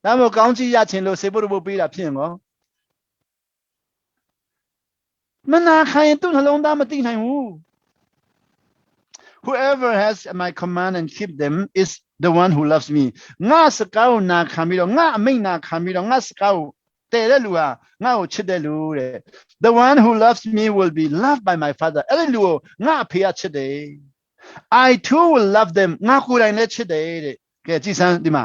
ဒါမှမဟုတ်ကောင်းကြီးရချင်လို့စေဖို့ဖို့ပေးတာဖြစ်ရောမနာခံရင်သူ့နှလုံးသားမသိနိုင်ဘူး Whoever has my command and keep them is the one who loves me ငါစကားကိုနာခံပြီးတော့ငါအမိန့်နာခံပြီးတော့ငါစကားကိုတည်တဲ့လူဟာငါ့ကိုချစ်တဲ့လူတဲ့ The one who loves me will be loved by my father အဲ့ဒီလူကိုငါအဖေကချစ်တယ် I too will love them ငါကိုယ်တိုင်လည်းချစ်တယ်တဲ့ကဲကြည်စမ်းဒီမှာ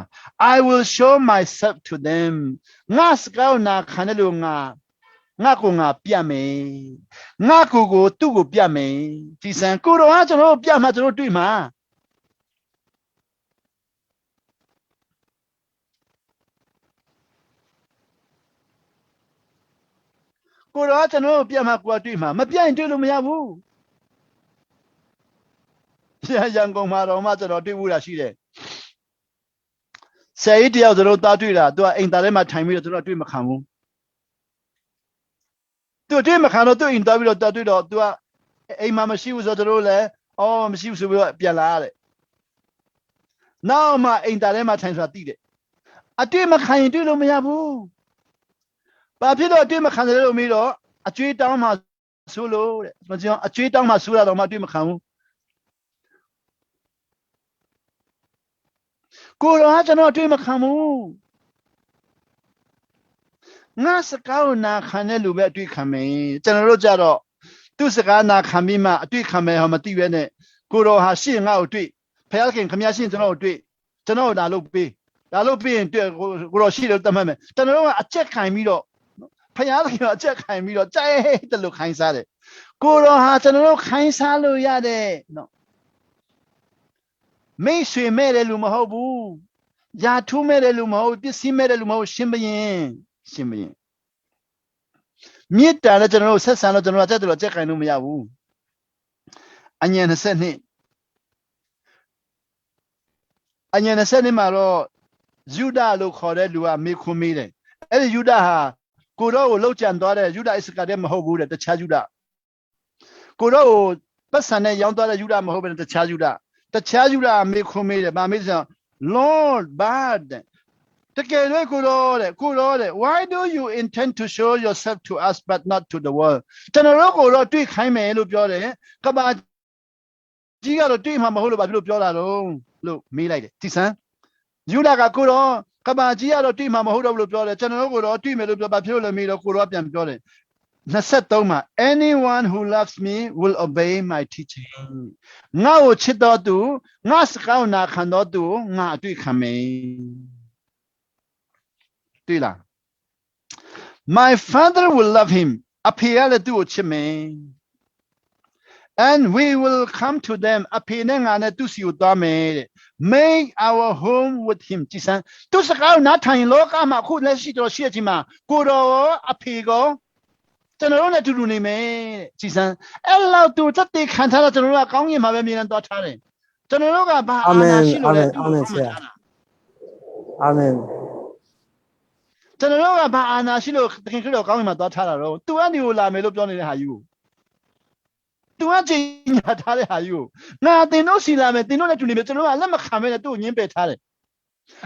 I will show myself to them ငါစကားကိုနာခံတဲ့လူငါကိုငါပြမယ်ငါကိုသူ့ကိုပြမယ်ကြည်စမ်းကိုတော်ကကျွန်တော်တို့ပြမှာကျွန်တော်တွေ့မှာကိုတော်ကကျွန်တော်တို့ပြမှာကိုယ်တွေ့မှာမပြရင်တွေ့လို့မရဘူးရန်ကုန်မှာတော့မှကျွန်တော်တွေ့ဘူးတာရှိတယ်ဆယ်ကြီးတယောက်ကျွန်တော်သားတွေ့တာသူကအိမ်သားထဲမှာထိုင်ပြီးတော့ကျွန်တော်တွေ့မခံဘူးသူတွေ့မခံတော့သူအိမ်သားပြီးတော့တွေ့တော့သူကအိမ်မှာမရှိဘူးဆိုတော့ကျွန်တော်လည်းအော်မရှိဘူးဆိုပြီးတော့ပြန်လာရတယ်နောက်မှအိမ်သားထဲမှာထိုင်ဆိုတာသိတယ်အတွေ့မခံရင်တွေ့လို့မရဘူးဘာဖြစ်လို့အတွေ့မခံတယ်လို့မေးတော့အကျွေးတောင်းမှဆိုလို့တဲ့မကြောက်အကျွေးတောင်းမှဆိုရတော့မှအတွေ့မခံဘူးကိုရောကျွန်တော်အတွေ့မခံဘူးငါစကားကိုနာခံတဲ့လူပဲအတွေ့ခံမယ်ကျွန်တော်တို့ကြတော့သူ့စကားနာခံပြီးမှအတွေ့ခံမယ်ဟောမသိရဲနဲ့ကိုရောဟာရှင်းငါ့ကိုတွေ့ဖခင်ခမရရှင်းကျွန်တော်ကိုတွေ့ကျွန်တော်ဒါလုပ်ပေးရင်တွေ့ကိုရောရှိတယ်တတ်မှတ်မယ်ကျွန်တော်တို့ကအချက်ခံပြီးတော့ဖခင်ကအချက်ခံပြီးတော့ကြိုက်တယ်လို့ခိုင်းစားတယ်ကိုရောဟာကျွန်တော်တို့ခိုင်းစားလို့ရတယ်နော်မိတ်ဆွေမဲ့တယ်လူမဟုတ်ဘူးယာထူးမဲ့တယ်လူမဟုတ်ပစ္စည်းမဲ့တယ်လူမဟုတ်ရှင်ဘရင်မြစ်တာလည်းကျွန်တော်တို့ဆက်ဆံလို့ကျွန်တော်ကြက်တယ်လို့ကြက်ခိုင်းလို့မရဘူးအညံ20မှာတော့ယူဒလို့ခေါ်တဲ့လူကမေခွန်မေးတယ်အဲ့ဒီယူဒဟာကိုတော့ကိုလောက်ကြံသွားတဲ့ယူဒအစ္စကာတဲ့မဟုတ်ဘူးတဲ့တခြားယူဒကိုတော့ကိုပတ်စံနဲ့ရောင်းသွားတဲ့ယူဒမဟုတ်ဘဲတခြားယူဒမေခွန်မေးတယ်ဗာမေးဆို Lord bad တကယ်လို့ကိုတော့တဲ့ why do you intend to show yourself to us but not to the world ကျွန်တော်တို့ကိုတော့တွေ့ခိုင်းမယ်လို့ပြောတယ်ကဘာကြီးကတော့တွေ့မှာမဟုတ်လို့ဘာဖြစ်လို့ပြောတာတော့လို့မေးလိုက်တယ်ဒီစမ်းယူလာကကိုတော့ကဘာကြီးကတော့တွေ့မှာမဟုတ်တော့ဘူးလို့ပြောတယ်ကျွန်တော်တို့ကိုတော့တွေ့မယ်လို့ပြောဘာဖြစ်လို့လဲမေးတော့ကိုတော့ပြန်ပြောတယ်23မှာ anyone who loves me will obey my teaching ငါ့ကိုချစ်တော်သူငါစကားနာခံတော်သူငါအတွေ့ခံမယ်တွေ့လား my father will love him အဖေကလည်းသူ့ကိုချစ်မယ် and we will come to them အဖေနဲ့ငါနဲ့သူ့စီကိုသွားမယ်တဲ့ make our home with him ကြည်စမ်းသူစကားနားထိုင်လောကမှာအခုလက်ရှိတော်ရှိချင်းမှာကိုတော်အဖေကိုကျွန်တော်တို့နဲ့အတူတူနေမယ်တဲ့ကြည်စမ်းအဲ့လောက်သူသက်သေခံထားတော့ကျွန်တော်တို့ကကောင်းကင်မှာပဲမြင်နေသွားထားတယ်ကျွန်တော်တို့ကဘာအာဏာရှိလို့လဲအာမင်ဆရာအာမင်ကျွန်တော်တို့ကဘာအာဏာရှိလို့သခင်ခရစ်တော်ကောင်းကင်မှာသွားထားတာတော့သူကနေကိုလာမယ်လို့ပြောနေတဲ့ဟာယူကိုသူကချိန်ညာထားတဲ့ဟာယူကိုငါတင်တို့စီလာမယ်တင်တို့နဲ့တူနေမယ်ကျွန်တော်ကလက်မခံမဲနဲ့သူ့ကိုညှင်းပယ်ထားတယ်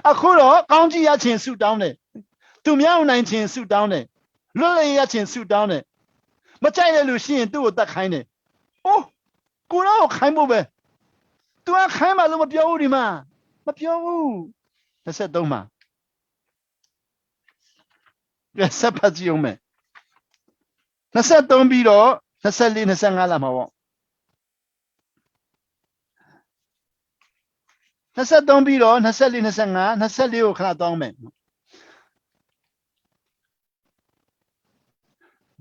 အခုတော့ကောင်းကြီးရခြင်းဆုတောင်းတယ်သူမြောက်နိုင်ခြင်းဆုတောင်းတယ်လွတ်လပ်ရခြင်းဆုတောင်းတယ်မကြိုက်တဲ့လူရှိရင်သူ့ကိုတတ်ခိုင်းတယ်အိုးကိုတော့ခိုင်းဖို့ပဲသူကခိုင်းမှလို့မပြောဘူးဒီမှာမပြောဘူး23မှာဆက်ဖတ်ကြည့်အောင်မယ်23ပြီးတော့24 25လာမှာပေါ့23ပြီးတော့24 25 24ကိုခဏတောင်းမယ်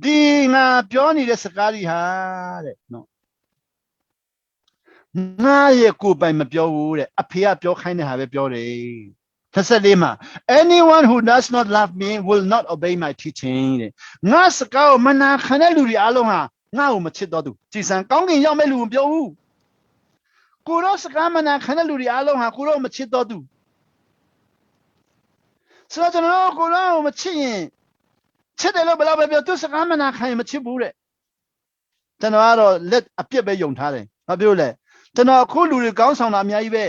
ဒီငါပြောနေတဲ့စကားကြီးဟာတဲ့နော်ငါရဲ့ကိုယ်ပိုင်မပြောဘူးတဲ့အဖေကပြောခိုင်းတဲ့ဟာပဲပြောတယ်24မှာ anyone who does not love me will not obey my teaching တဲ့ငါစကားကိုမနာခံတဲ့လူတွေအားလုံးဟာငါ့ကိုမချစ်တော့သူကြည်စံကောင်းကင်ရောက်မဲ့လူမပြောဘူးကိုရောစကားမနာခံတဲ့လူတွေအားလုံးဟာကိုရောမချစ်တော့သူဆိုတော့ကျွန်တော်ကိုရောမချစ်ရင်ချစ်တယ်လို့ဘယ်တော့ပဲပြောသူစကားမနာခံရင်မချစ်ဘူးတဲ့ကျွန်တော်ကတော့လက်အပြစ်ပဲယုံထားတယ်ဘာပြောလဲကျွန်တော်အခုလူတွေကောင်းဆောင်တာအများကြီးပဲ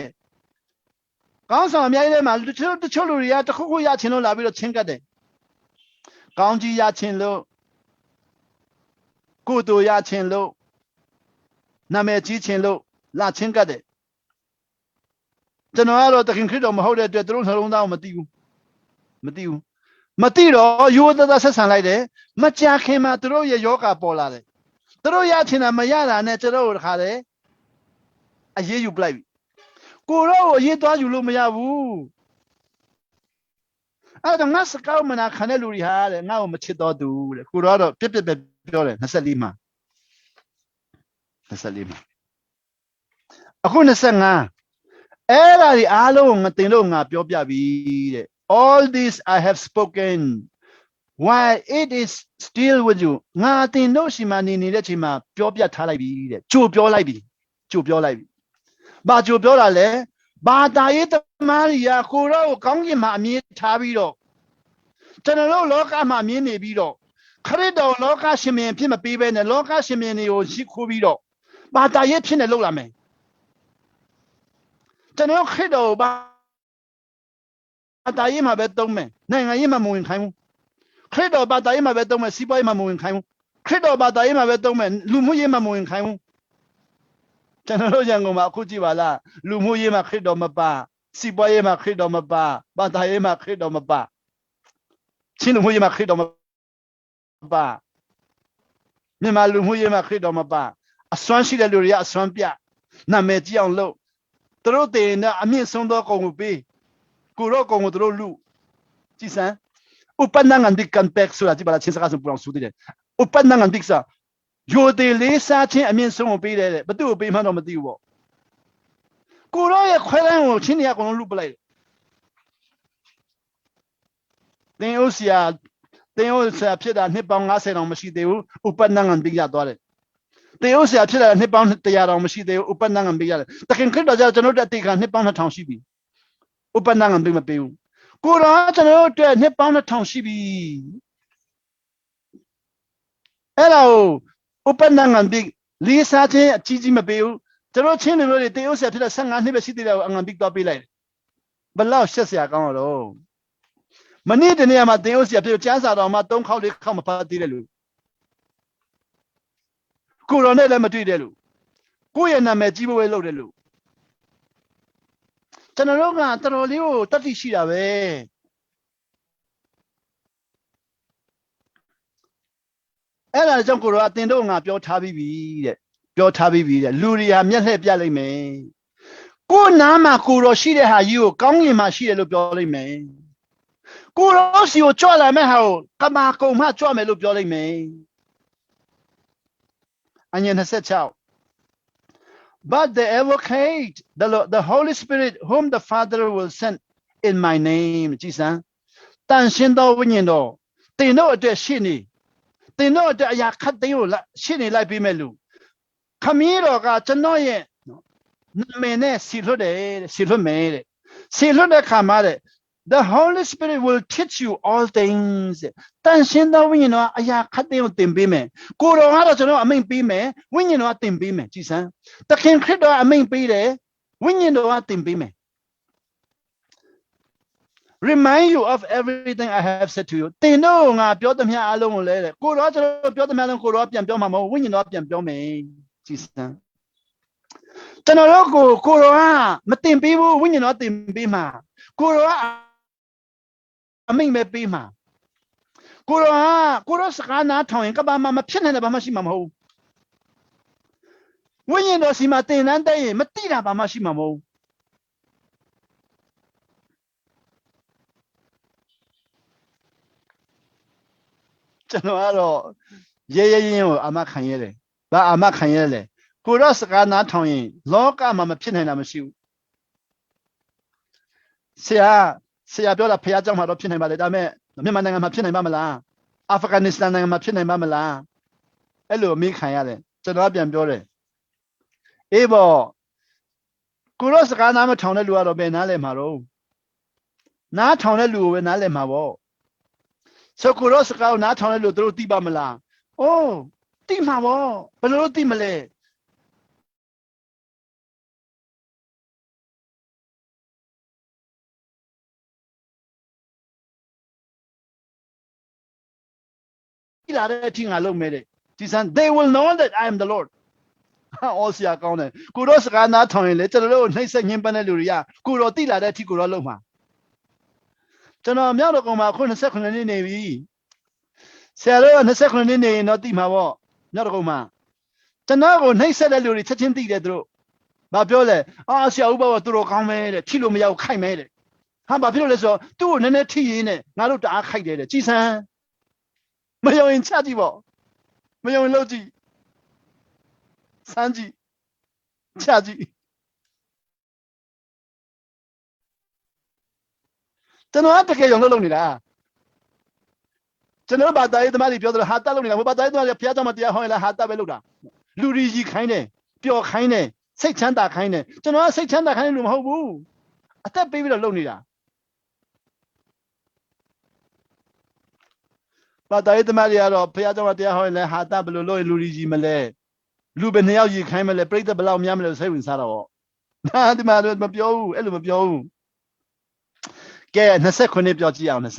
ကောင်းဆောင်အများကြီးထဲမှာတချို့လူတွေကတခုခုရချင်လို့လာပြီးတော့ချင်းကတ်တယ်ကောင်းကြီးရချင်လို့ကိုယ်တို့ရချင်လို့နာမည်ကြီးချင်လို့လာချင်းကတ်တယ်ကျွန်တော်ကတော့တခင်ခရစ်တော်မဟုတ်တဲ့အတွက်သူတို့နှလုံးသားကိုမသိဘူးမသိတော့ရိုးသားဆက်ဆံလိုက်တယ်မကြာခင်မှာသူတို့ရဲ့ယောဂပေါ်လာတယ်သူတို့ရချင်တာမရတာနဲ့ကျွန်တော်တို့တခါတယ်အရေးယူပလိုက်ပြီကိုရောကိုအရေးသွားယူလို့မရဘူးအဲ့တော့ငါစကားမနာခံတဲ့လူတွေဟာတဲ့ငါ့ကိုမချစ်တော့သူတဲ့ကိုရောတော့ပြက်ပဲပြောတယ်24မှာအခု25အဲ့ဒါဒီအားလုံးကိုငါတင်လို့ငါပြောပြပြီတဲ့ all this I have spoken while it is still with you ငါတင်လို့ရှိမှနေတဲ့ချိန်မှာပြောပြထားလိုက်ပြီတဲ့ကြိုပြောလိုက်ပြီဘာကြိုပြောတာလဲဘာတာရေးသမားကြီးကိုရောကိုကောင်းကင်မှာအမြင်ထားပြီးတော့ကျွန်တော်တို့လောကမှာမြင်နေပြီးတော့ခရစ်တော်လောကရှင်မင်းဖြစ်မပေးဘဲနဲ့လောကရှင်မင်းတွေကိုရှိခိုးပြီးတော့ဘာတာရေးဖြစ်နေလို့လာမယ်ကျွန်တော်ခရစ်တော်ဘာတာရေးမှာပဲသုံးမယ်နိုင်ငံရေးမှာမဝင်ခိုင်းဘူးခရစ်တော်ဘာတာရေးမှာပဲသုံးမယ်စီးပွားရေးမှာမဝင်ခိုင်းဘူးခရစ်တော်ဘာတာရေးမှာပဲသုံးမယ်လူမှုရေးမှာမဝင်ခိုင်းဘူးကျွန်တော်တို့ရန်ကုန်မှာအခုကြည့်ပါလားလူမှုရေးမှာခရစ်တော်မပါစီးပွားရေးမှာခရစ်တော်မပါဘာသာရေးမှာခရစ်တော်မပါချင်းလူမှုရေးမှာခရစ်တော်မပါမြန်မာလူမှုရေးမှာခရစ်တော်မပါအစွမ်းရှိတဲ့လူတွေကအစွမ်းပြနာမည်ကြီးအောင်လုပ်သူတို့တည်နေအမြင့်ဆုံးသောကုံကိုပေးကိုရောကုံကိုသူတို့လူကြည်စမ်းဥပနငန်ဒီကန်ပက်ဆိုတာကြည့်ပါလားချင်းစကားဆိုပူအောင်ဆူတယ်ဥပနငန်ဒီစာယိုတေလေးစားချင်းအမြင့်ဆုံးကိုပေးတယ်ဘသူ့ကိုပေးမှတော့မသိဘူးပေါ့ကိုရောရဲ့ခွဲလန်းကိုချင်းတွေကကုန်လုံးလူပလိုက်တယ်သင်ဥစရာဖြစ်တာနှစ်ပေါင်း90တောင်မရှိသေးဘူးဥပနငန်ဒီရသွားတယ်သင်ဥစရာဖြစ်တာနှစ်ပေါင်း100တောင်မရှိသေးဘူးဥပနငန်ပေးရတယ်တခင်ခရစ်တော်ကြောင့်ကျွန်တော်တို့အတိတ်ကနှစ်ပေါင်း2000ရှိပြီဥပနငန်ပေးမပေးဘူးကိုရောကျွန်တော်တို့အတွက်နှစ်ပေါင်း2000ရှိပြီအဲ့ဒါကိုဥပနငန်ပေးလေးစားခြင်းအကြီးမပေးဘူးကျွန်တော်ချင်းလူတွေတေဥစရာဖြစ်တဲ့15နှစ်ပဲရှိသေးတယ်အငန်ပြီးတော့ပေးလိုက်ဘလောက်ရှက်စရာကောင်းတော့မနေ့တနေ့မှာတေဥစရာဖြစ်ကျန်းစာတော်မှာ3ခေါက်4ခေါက်မဖတ်သေးတယ်လူကိုရောနဲ့လည်းမတွေ့တယ်လူကိုယ့်ရဲ့နာမည်ကြီးပွဲလုပ်တယ်လူကျွန်တော်တို့ကတော်တော်လေးကိုတတ်သိရှိတာပဲအဲ့ဒါကြောင့်ကိုရောအတင်တို့ငါပြောထားပြီးပြီတဲ့လူတွေဟာမျက်လှည့်ပြလိုက်မယ်ကိုနားမှာကိုရောရှိတဲ့ဟာကြီးကိုကောင်းကင်မှာရှိတယ်လို့ပြောလိုက်မယ်ကိုရောစီကိုကြွလာမဲ့ဟာကိုကမာကုံမှကြွမယ်လို့ပြောလိုက်မယ်အငယ်26 But the advocate, the Holy Spirit, whom the Father will send in my name, ကြည်စမ်းတန်ရှင်းသောဝိညာဉ်တော်တင်တို့အတွက်ရှိနေတင်တို့အတွက်အရာခတ်သိမ်းကိုရှိနေလိုက်ပြီးမဲ့လူခမည်းတော်ကကျွန်တော်ရဲ့နာမည်နဲ့ဆီလွတ်မယ်တဲ့ဆီလွတ်တဲ့ခါမှာတဲ့ The Holy Spirit will teach you all things တန်ရှင်းသောဝိညာဉ်တော်အရာခတ်သိမ်းကိုသင်ပေးမယ်ကိုတော်ကတော့ကျွန်တော်အမိန့်ပေးမယ်ဝိညာဉ်တော်ကသင်ပေးမယ်ကြည်စမ်းသခင်ခရစ်တော်အမိန့်ပေးတယ်ဝိညာဉ်တော်ကသင်ပေးမယ် Remind you of everything I have said to you တင်တော့ငါပြောသမျှအလုံးကိုလဲတဲ့ကိုတော်ကျွန်တော်ပြောသမျှလုံးကိုတော်ပြန်ပြောမှာမဟုတ်ဝိညာဉ်တော်ပြန်ပြောမယ်ကြည်စမ်းကျွန်တော်တို့ကိုတော်ကမတင်ပေးဘူးဝိညာဉ်တော်တင်ပေးမှာကိုတော်ကအမိန့်ပဲပေးမှာကိုတော်စကားနားထောင်ရင်ကဘာမှမဖြစ်နိုင်တယ်ဘာမှရှိမှာမဟုတ်ဝိညာဉ်တော်စီမှာတင်တန်းတဲ့ရင်မတိတာဘာမှရှိမှာမဟုတ် ကျွန်တော်ကတော့ရဲရဲရင်းကိုအာမခံရတယ်ဘာအာမခံရလဲကိုရောစကားနားထောင်ရင်လောကမှာမဖြစ်နိုင်တာမရှိဘူးဆရာပြောတာဖះเจ้าမှာတော့ဖြစ်နိုင်ပါလေဒါပေမဲ့မြန်မာနိုင်ငံမှာဖြစ်နိုင်ပါမလားအာဖဂန်နစ္စတန်နိုင်ငံမှာဖြစ်နိုင်ပါမလားအဲ့လိုအမိခံရတယ်ကျွန်တော်ပြန်ပြောတယ်အေးပေါ့ကိုရောစကားနားမထောင်တဲ့လူကတော့ဘယ်နားလဲမှာတော့နားထောင်တဲ့လူကိုပဲနားလဲမှာပေါ့ဆိုကိုရောစကားကိုနားထောင်တဲ့လူတို့သိပါမလားအိုးသိမှာပေါ့ဘယ်လိုသိမလဲဒီလာတဲ့အထင်ငါလုံးမဲတဲ့ဒီစံ they will know that I am the Lord အော်ဆရာကောင်းတယ်ကိုရောစကားနားထောင်ရင်လေကျွန်တော်တို့နှိမ့်ဆက်ညှင်းပန်းတဲ့လူတွေကကိုရောတိလာတဲ့အထီကိုရောလုံးမှာကျွန်တော်မြောက်တော့ကောင်မှာခု29နှစ်နေပြီဆရာတို့က29နှစ်နေရင်တော့တိမှာပေါ့မြောက်တော့ကောင်မှာကျွန်တော်ကိုနှိမ့်ဆက်တဲ့လူတွေချက်ချင်းသိတယ်သူတို့ဘာပြောလဲဆရာဥပဘောသူတို့ကောင်းမဲတဲ့ထိလို့မရဘူးခိုက်မဲတဲ့ဟာဘာဖြစ်လို့လဲဆိုတော့သူ့ကိုနည်းနည်းထိရင်းနဲ့ငါတို့တအားခိုက်တယ်တဲ့ကြည်စမ်းမယုံရင်ချကြည့်ပေါ့မယုံရင်လုပ်ကြည့်စမ်းကြည့်ချကြည့်ကျွန်တော်တကယ်ယုံလို့လုပ်နေတာကျွန်တော်ဘာသာရေးသမားတွေပြောတယ်ဟာတလုပ်နေတာဘာသာရေးသမားတွေဘုရားကျောင်းမှာတရားဟောရင်လည်းဟာတပဲလုပ်တာလူတွေကြီးခိုင်းတယ်ပျော်ခိုင်းတယ်စိတ်ချမ်းသာခိုင်းတယ်ကျွန်တော်ကစိတ်ချမ်းသာခိုင်းတဲ့လူမဟုတ်ဘူးအသက်ပေးပြီးတော့လုပ်နေတာဘာသာရေးသမားတွေကတော့ဘုရားကျောင်းမှာတရားဟောရင်လည်းဟာတဘယ်လိုလုပ်ရင်လူကြီးမလဲလူပဲ2ယောက်ကြီးခိုင်းမလဲပြိဿဘယ်လောက်များမလဲစိတ်ဝင်စားတော့ဒါဒီမှာမပြောဘူးအဲ့လိုမပြောဘူးကဲ29ပြောကြည့်အောင်29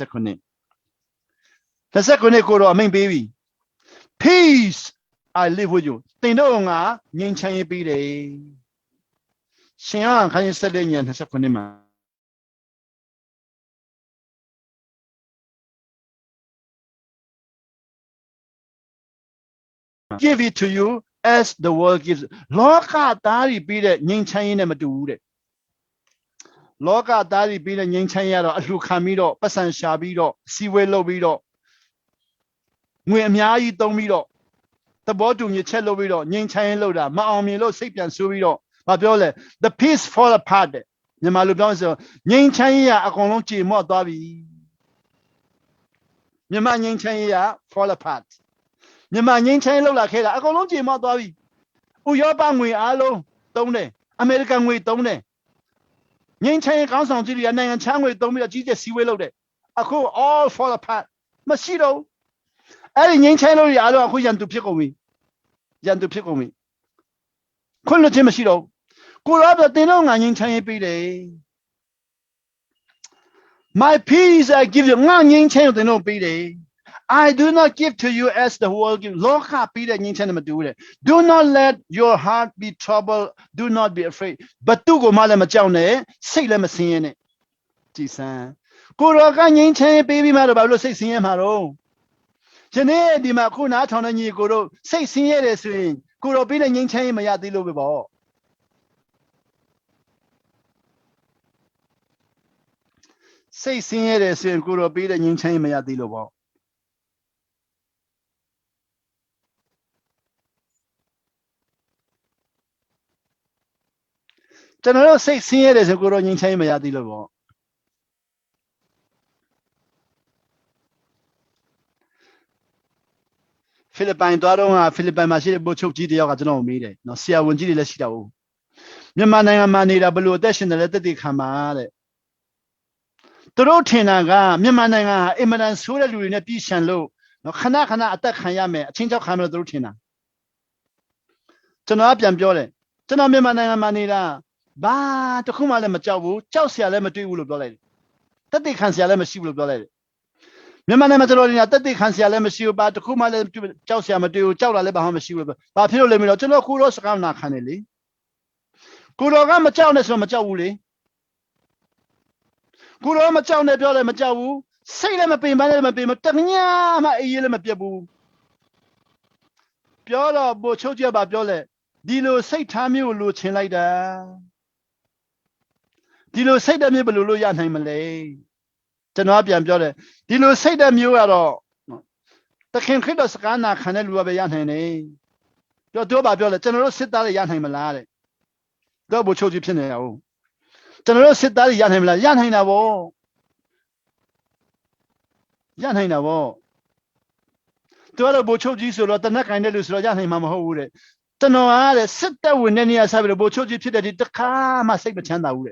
ကိုတော့အမိန်ပေးပြီ peace I live with you တင်တော့ငါငြိမ်းချမ်းရေးပေးတယ်ရှင်ဟန်ခိုင်းဆက်တဲ့ည29မှာgive it to you as the world gives လောကသားတွေပြီးတဲ့ငြိမ်းချမ်းရေးနဲ့မတူဘူးတဲ့လောကသားတွေပြီးတဲ့ငြိမ်းချမ်းရေးကတော့အလှခံပြီးတော့ပတ်စံရှာပြီးတော့စီဝဲလုပ်ပြီးတော့ငွေအများကြီးသုံးပြီးတော့သဘောတူညီချက်လုပ်ပြီးတော့ငြိမ်းချမ်းရေးလုပ်တာမအောင်မြင်လို့စိတ်ပြန်ဆိုးပြီးတော့မပြောလဲ the peace fall apart တဲ့မြန်မာလူပြောဆိုငြိမ်းချမ်းရေးကအကုန်လုံးကြေမော့သွားပြီမြန်မာငြိမ်းချမ်းရေးက fall apart မြန်မာငြိမ်းချမ်းရေးလောက်လာခဲ့တာအကုန်လုံးကြေမော့သွားပြီဥရောပငွေအားလုံးသုံးတယ်အမေရိကန်ငွေသုံးတယ်ငြိမ်းချမ်းရေးကောင်းဆောင်ကြီးတွေကနိုင်ငံခြားငွေသုံးပြီးတော့ကြီးကျယ်စီးဝေးလုပ်တယ်အခု all fall apart မရှိတော့အဲ့ဒီငြိမ်းချမ်းလို့ရအားလုံးအခုရန်သူဖြစ်ကုန်ပြီခွင့်လွှတ်ခြင်းမရှိတော့ကိုရောတော့တင်တော့ငါငြိမ်းချမ်းရေးပေးတယ် my peace I give you ငါငြိမ်းချမ်းရေးတင်တော့ပေးတယ် I do not give to you as the world gives လောကပေးတဲ့ငြိမ်းချမ်းတယ်မတူဘူးတဲ့ do not let your heart be troubled do not be afraid ဘသူကိုမှလည်းမကြောက်နဲ့စိတ်လည်းမဆင်းရဲနဲ့ကြည်စမ်းကိုရောကငြိမ်းချမ်းရေးပေးပြီးမှတော့ဘာလို့စိတ်ဆင်းရဲမှာတော့ယနေ့ဒီမှာခုနားထောင်တဲ့ညီကိုတို့စိတ်ဆင်းရဲတယ်ဆိုရင်ကိုရောပေးတဲ့ငြိမ်းချမ်းရေးမရသေးလို့ပဲပေါ့စိတ်ဆင်းရဲတယ်ဆိုရင်ကိုရောပေးတဲ့ငြိမ်းချမ်းရေးမရသေးလို့ပေါ့ကျွန်တော်တို့စိတ်ဆင်းရဲတယ်ဆိုကိုရောငြိမ်းချမ်းရေးမရသေးလို့ပေါ့ဖိလစ်ပိုင်သွားတော့ဖိလစ်ပိုင်မှာရှိတဲ့ဗိုလ်ချုပ်ကြီးတယောက်ကကျွန်တော်ကိုမေးတယ်နော်ဆရာဝန်ကြီးတွေလည်းရှိတာဟုတ်မြန်မာနိုင်ငံမှာနေတာဘယ်လိုအသက်ရှင်တယ်လဲတက်တည်ခံပါတဲ့သူတို့ထင်တာကမြန်မာနိုင်ငံဟာအင်မတန်ဆိုးတဲ့လူတွေနဲ့ပြည်ရှံလို့နော်ခဏအသက်ခံရမယ်အချင်းချောက်ခံမယ်လို့သူတို့ထင်တာကျွန်တော်ကပြန်ပြောတယ်ကျွန်တော်မြန်မာနိုင်ငံမှာနေတာဘာတခုမှလည်းမကြောက်ဘူးကြောက်စရာလည်းမတွေ့ဘူးလို့ပြောလိုက်တယ်တက်တည်ခံစရာလည်းမရှိဘူးလို့ပြောလိုက်တယ်မြန်မာနိုင်ငံမှာကျွန်တော်နေတာတက်တည်ခံစရာလည်းမရှိဘူးဘာတခုမှလည်းကြောက်စရာမတွေ့ဘူးကြောက်တာလည်းဘာမှမရှိဘူးဘာဖြစ်လို့လဲမလို့ကျွန်တော်ကိုရောစကားနာခံတယ်လေကိုရောကမကြောက်နဲ့ဆိုတော့မကြောက်ဘူးလေကိုရောမကြောက်နဲ့ပြောလည်းမကြောက်ဘူးစိတ်လည်းမပင်ပန်းလည်းမပင်မတညမှအေးလည်းမပြတ်ဘူးပြောတော့ဘို့ချုပ်ကြပါပြောလဲဒီလိုစိတ်ထားမျိုးလိုချင်လိုက်တာဒီလိုစိတ်ဓာတ်မျိုးဘယ်လိုလုပ်ရနိုင်မလဲကျွန်တော်ပြန်ပြောတယ်ဒီလိုစိတ်ဓာတ်မျိုးကတော့ The King Kidos Gana Canelu Yan. Your Doba Biola, General sit down Yan Malade. Double Choji Pineo. General sit down Yan Himla, Yan Hinavo. Yan Hinavo. The other Bochoji, so the Nakanelus Yan Himamo. The no sit down when any as I will Bochoji Pit the Kama Sekachanda.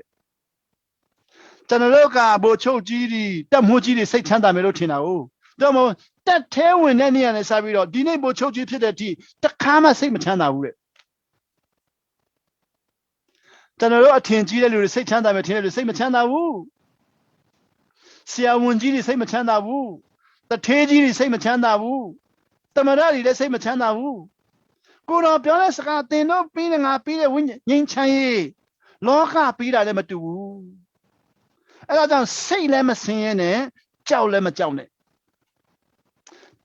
General Bochoji, Damuji, Sekanda Melotina. Domo, that tail when any and as I will, Dine Bochoji Pit the Kama Sekachanda. General Tingi, Sekanda Material, same Chanda Woo. Sia Wunji, same Chanda Woo. The Teji, same Chanda Woo. The Marari, the same Chanda Woo. Good on Pioneer, they no beating up Peter Win Yin Chai. Loka Peter Lematu. And I don't say Lemma Sine, Chow Lemma Jowney.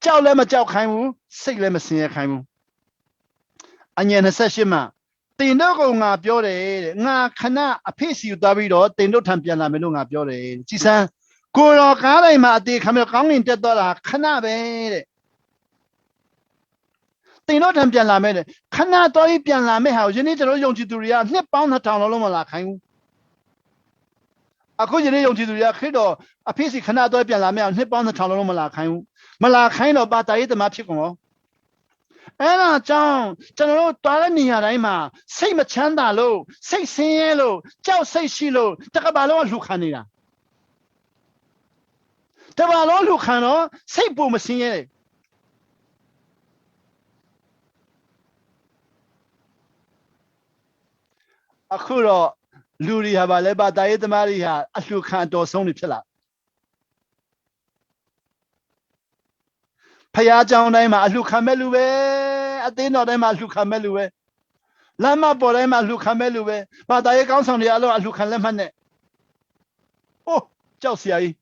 Chow Lemma Chow Kaimu, say Lemma Sine Kaimu. And yen a seshima. They no go nga Biore, nga cana a piece you Davido, they no tampiana melunga Biore. She said, Guru Karama, they come in the dollar, canabe. They no tampiana made. Cana doi piana me house, you need to know Yonjituria, nip on the town alone like him. A good Yonjituria, Credo, a piece of Canada piana me, nip on the town alone like him. Malakaino, but I eat the machico. Anna John, General Dalania Rima, say Machanda low, say Sielo, Jow say Shilo, Takabalo Lucania. Tabalo Lucano, say Boomasie. Akuro, Luri Havaleba, Diet Maria, as you can't do Sony Pilla. Payajan Rima, Lucamelue, I did not Emma Lucamelue. Lama Borema Lucamelue, but I can't on the other Lucalemane. Oh, Josia.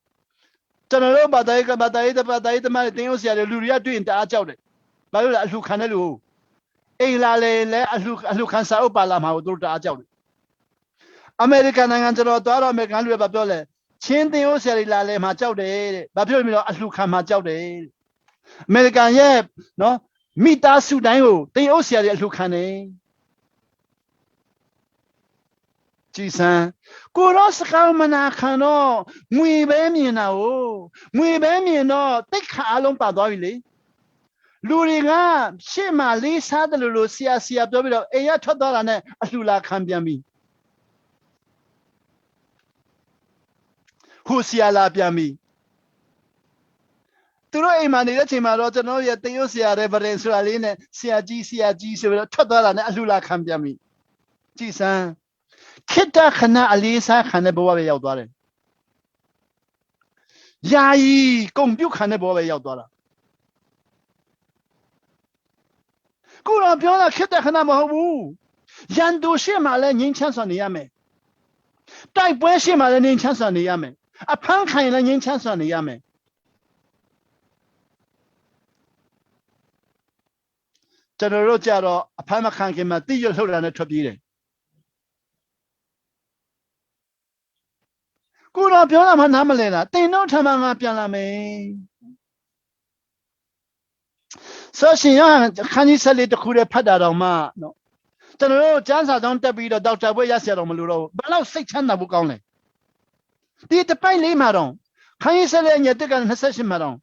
General Badaiga Badaida Martinosia, Luria doing the Ajode. But Lucanelu. Elale, Lucansa Balama, do the Ajode. American Angelo Dora Megan Babole. Chindeosia Lale Majode, Babylon Lucama Jode. American, yeah, no, Mita Sudango, they also Lucane. Jesus, Kuros Kalmanacano, muy bemino, take Alon Padoile. Luriga, Shema, Lisa, the Lucia, Sia, Dobilo, Eya Todorane, Azula Cambiami. Husia la Biami. Turo Imani, the Timaro, no, yet they use a reverence to Aline, CRG, Todorane, Azula Cambiami. Jesus. Kita Kana Alisa Haneboa Yaudare. Yai, Combu Haneboa Yaudara. Gura Biona Kita Hanamahu. Yandu Shimala Nin Chance on the Yame. Dai Bueshimala Nin Chance on the Yame. A Pankaina Nin Chance on the Yame. General Jaro, a Pamakanki, Dio Horan a Tobire. Good on Piona Manamalena, they know Tamama Pianame. So she can you sell it to Kure Padadoma? No. General Jansa don't be the doctor Wayasero Maluro, but now 600 book only. Did the pine maron? Can you sell it in your digger and session maron?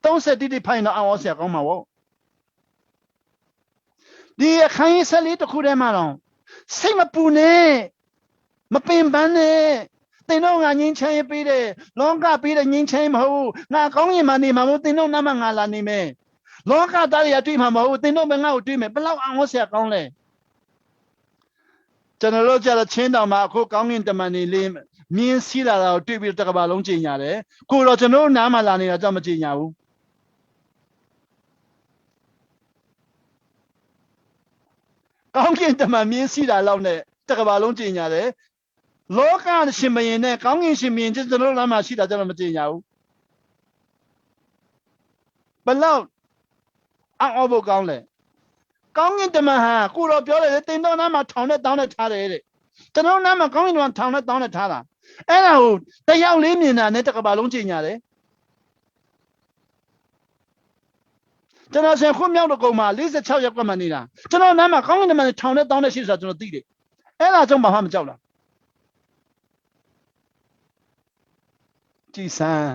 Don't say did the pine hours on my wall. Dear, can you sell it to Kure Maron? Same a pune, Mapim Bane. They know I need Chay Pide, Longa Pide Yin Chay Ho, now going money, Mamu, they know Namangalanime. Longa Daria dream Hamo, they know Mangao dream it, but now I was here only. General Jala Chinda Marco, going the money limb, means Sila, tribute to Balonginia, Kurono Namalani, a Jamajina. Going the man means Sila Lone, Takabalonginia. Loka Shimane, Kongin Shimin, just the Lama Shida Jamajina. But now, I'm over Gonle. Gong in the Maha, Kuro Biola, they know Nama town it down at Tare. The no Nama going on town it down at Tara. And I would, the young Limian and Netakabalonginia. ကျွန်တော်ဆိုရင်ခုမြောက်တော့ကုန်းမှာ46ရပ်ကွက်မှနေတာကျွန်တော်နားမှာကောင်းကင်တမန်ထောင်နဲ့တောင်းနဲ့ရှိဆိုတာကျွန်တော်သိတယ်အဲ့ဒါကြောင့်ဘာမှမကြောက်လားကြည်စမ်း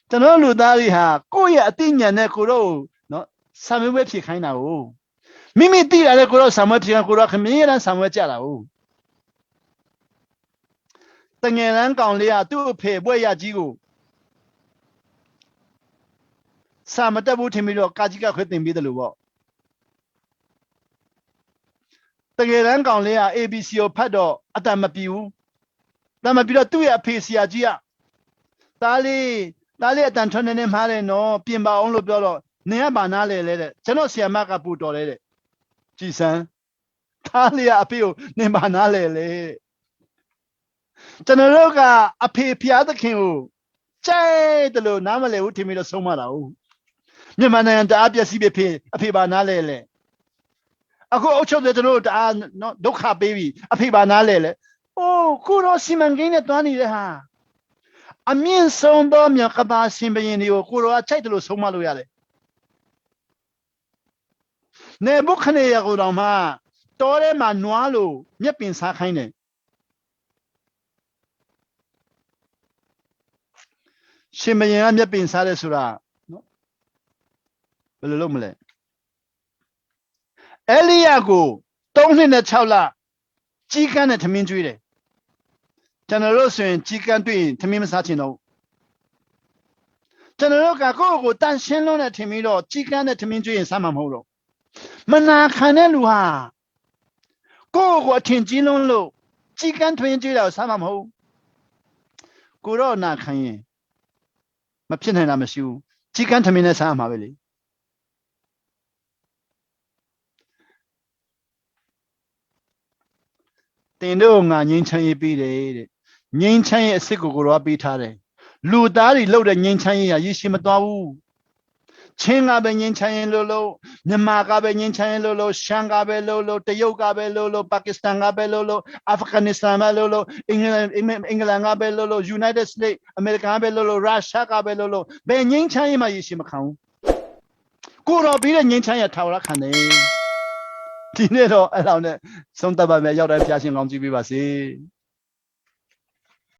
ကျွန်တော်လူသားတွေဟာကိုယ့်ရဲ့အသိဉာဏ်နဲ့ကိုတော့နော်ဆံမွေးဖြေခိုင်းတာကိုမိမိသိရတယ်ကိုတော့ဆံမွေးဖြေခိုင်းကိုတော့ခမင်းရန်ဆံမွေးကြတာကိုတငယ်လန်းကောင်လေးကသူ့အဖေဘွဲ့ရကြီးကိုစာမတက်ဘူးထင်ပြီးတော့ကာကြီးကခွဲတင်ပြီးတယ်လို့ပေါ့တကယ်တမ်းကောင်လေးက ABC ကိုဖတ်တော့အတန်မပြေဘူးဒါမှပြီးတော့သူ့ရဲ့အဖေဆရာကြီးကသားလေးအတန်ထွက်နေမှားတယ်နော်ပြင်ပါအောင်လို့ပြောတော့နင်ကဘာနားလဲတဲ့ကျွန်တော်ဆရာမကပူတော်တဲ့ကြည်စမ်းသားလေးကအဖေကိုနင်ဘာနားလဲလေကျွန်တော်တို့ကအဖေဖျားသခင်ကိုကြိုက်တယ်လို့နားမလဲဘူးထင်ပြီးတော့ဆုံးမတာဟုတ်မြန်မာနိုင်ငံတအားပျက်စီးပြီအဖေဘာနားလဲလေအခုအုပ်ချုပ်တဲ့ကျွန်တော်တို့တအားနော်ဒုက္ခပေးပြီအဖေဘာနားလဲလေအိုးကိုတော့စီမံကိန်းနဲ့တွားနေတဲ့ဟာအမြင့်ဆုံးသောမြတ်ကဘာရှင်ဘရင်တွေကိုကိုတော့ချိုက်တယ်လို့ဆုံးမလို့ရတယ်နေဘုခနေရကိုတော့မှတောထဲမှာနွားလို့မြက်ပင်စားခိုင်းတယ်ရှင်ဘရင်ကမြက်ပင်စားတယ်ဆိုတာနော်ဘယ်လိုလုပ်မလဲအဲလိယကို3နှစ်နဲ့6လကြီးကန်းနဲ့ထမင်းကျွေးတယ်ကျွန်တော်တို့ဆိုရင်ကြီးကန်းတွေ့ရင်ထမင်းမစားချင်တော့ကျွန်တော်တို့ကကိုယ့်ကိုတန်ရှင်းလုံးနဲ့ထင်ပြီးတော့ကြီးကန်းနဲ့ထမင်းကျွေးရင်စားမှာမဟုတ်တော့မနာခံတဲ့လူဟာကိုယ့်ကိုအထင်ကြီးလုံးလို့ကြီးကန်းထမင်းကျွေးတာကိုစားမှာမဟုတ်ကိုတော့နာခံရင်မဖြစ်နိုင်တာမရှိဘူးကြီးကန်းထမင်းနဲ့စားမှာပဲလေတင်တို့ငါငိမ့်ချမ်းရေးပြီးတယ်တဲ့ငိမ့်ချမ်းရေးအစ်စ်ကိုတော့ပေးထားတယ်လူသားတွေလှုပ်တဲ့ငိမ့်ချမ်းရေးဟာရရှိမသွားဘူးချင်းကပဲငိမ့်ချမ်းရေးလို့မြန်မာကပဲငိမ့်ချမ်းရေးလို့ရှမ်းကပဲလို့တရုတ်ကပဲလို့ပါကစ္စတန်ကပဲလို့အာဖဂန်နစ္စတန်ကပဲလို့အင်္ဂလန်ကပဲလို့ United States အမေရိကန်ကပဲလို့ရုရှားကပဲလို့ဘယ်ငိမ့်ချမ်းရေးမှရရှိမခံဘူးကိုတော့ပြီးတဲ့ငိမ့်ချမ်းရေးထာဝရခံတယ်ဒီနေ့တော့အဲ့လောက်နဲ့ဆုံးသက်ပါမယ်ရောက်တိုင်းဖျားရှင်ကောင်းကြည့်ပေးပါစေ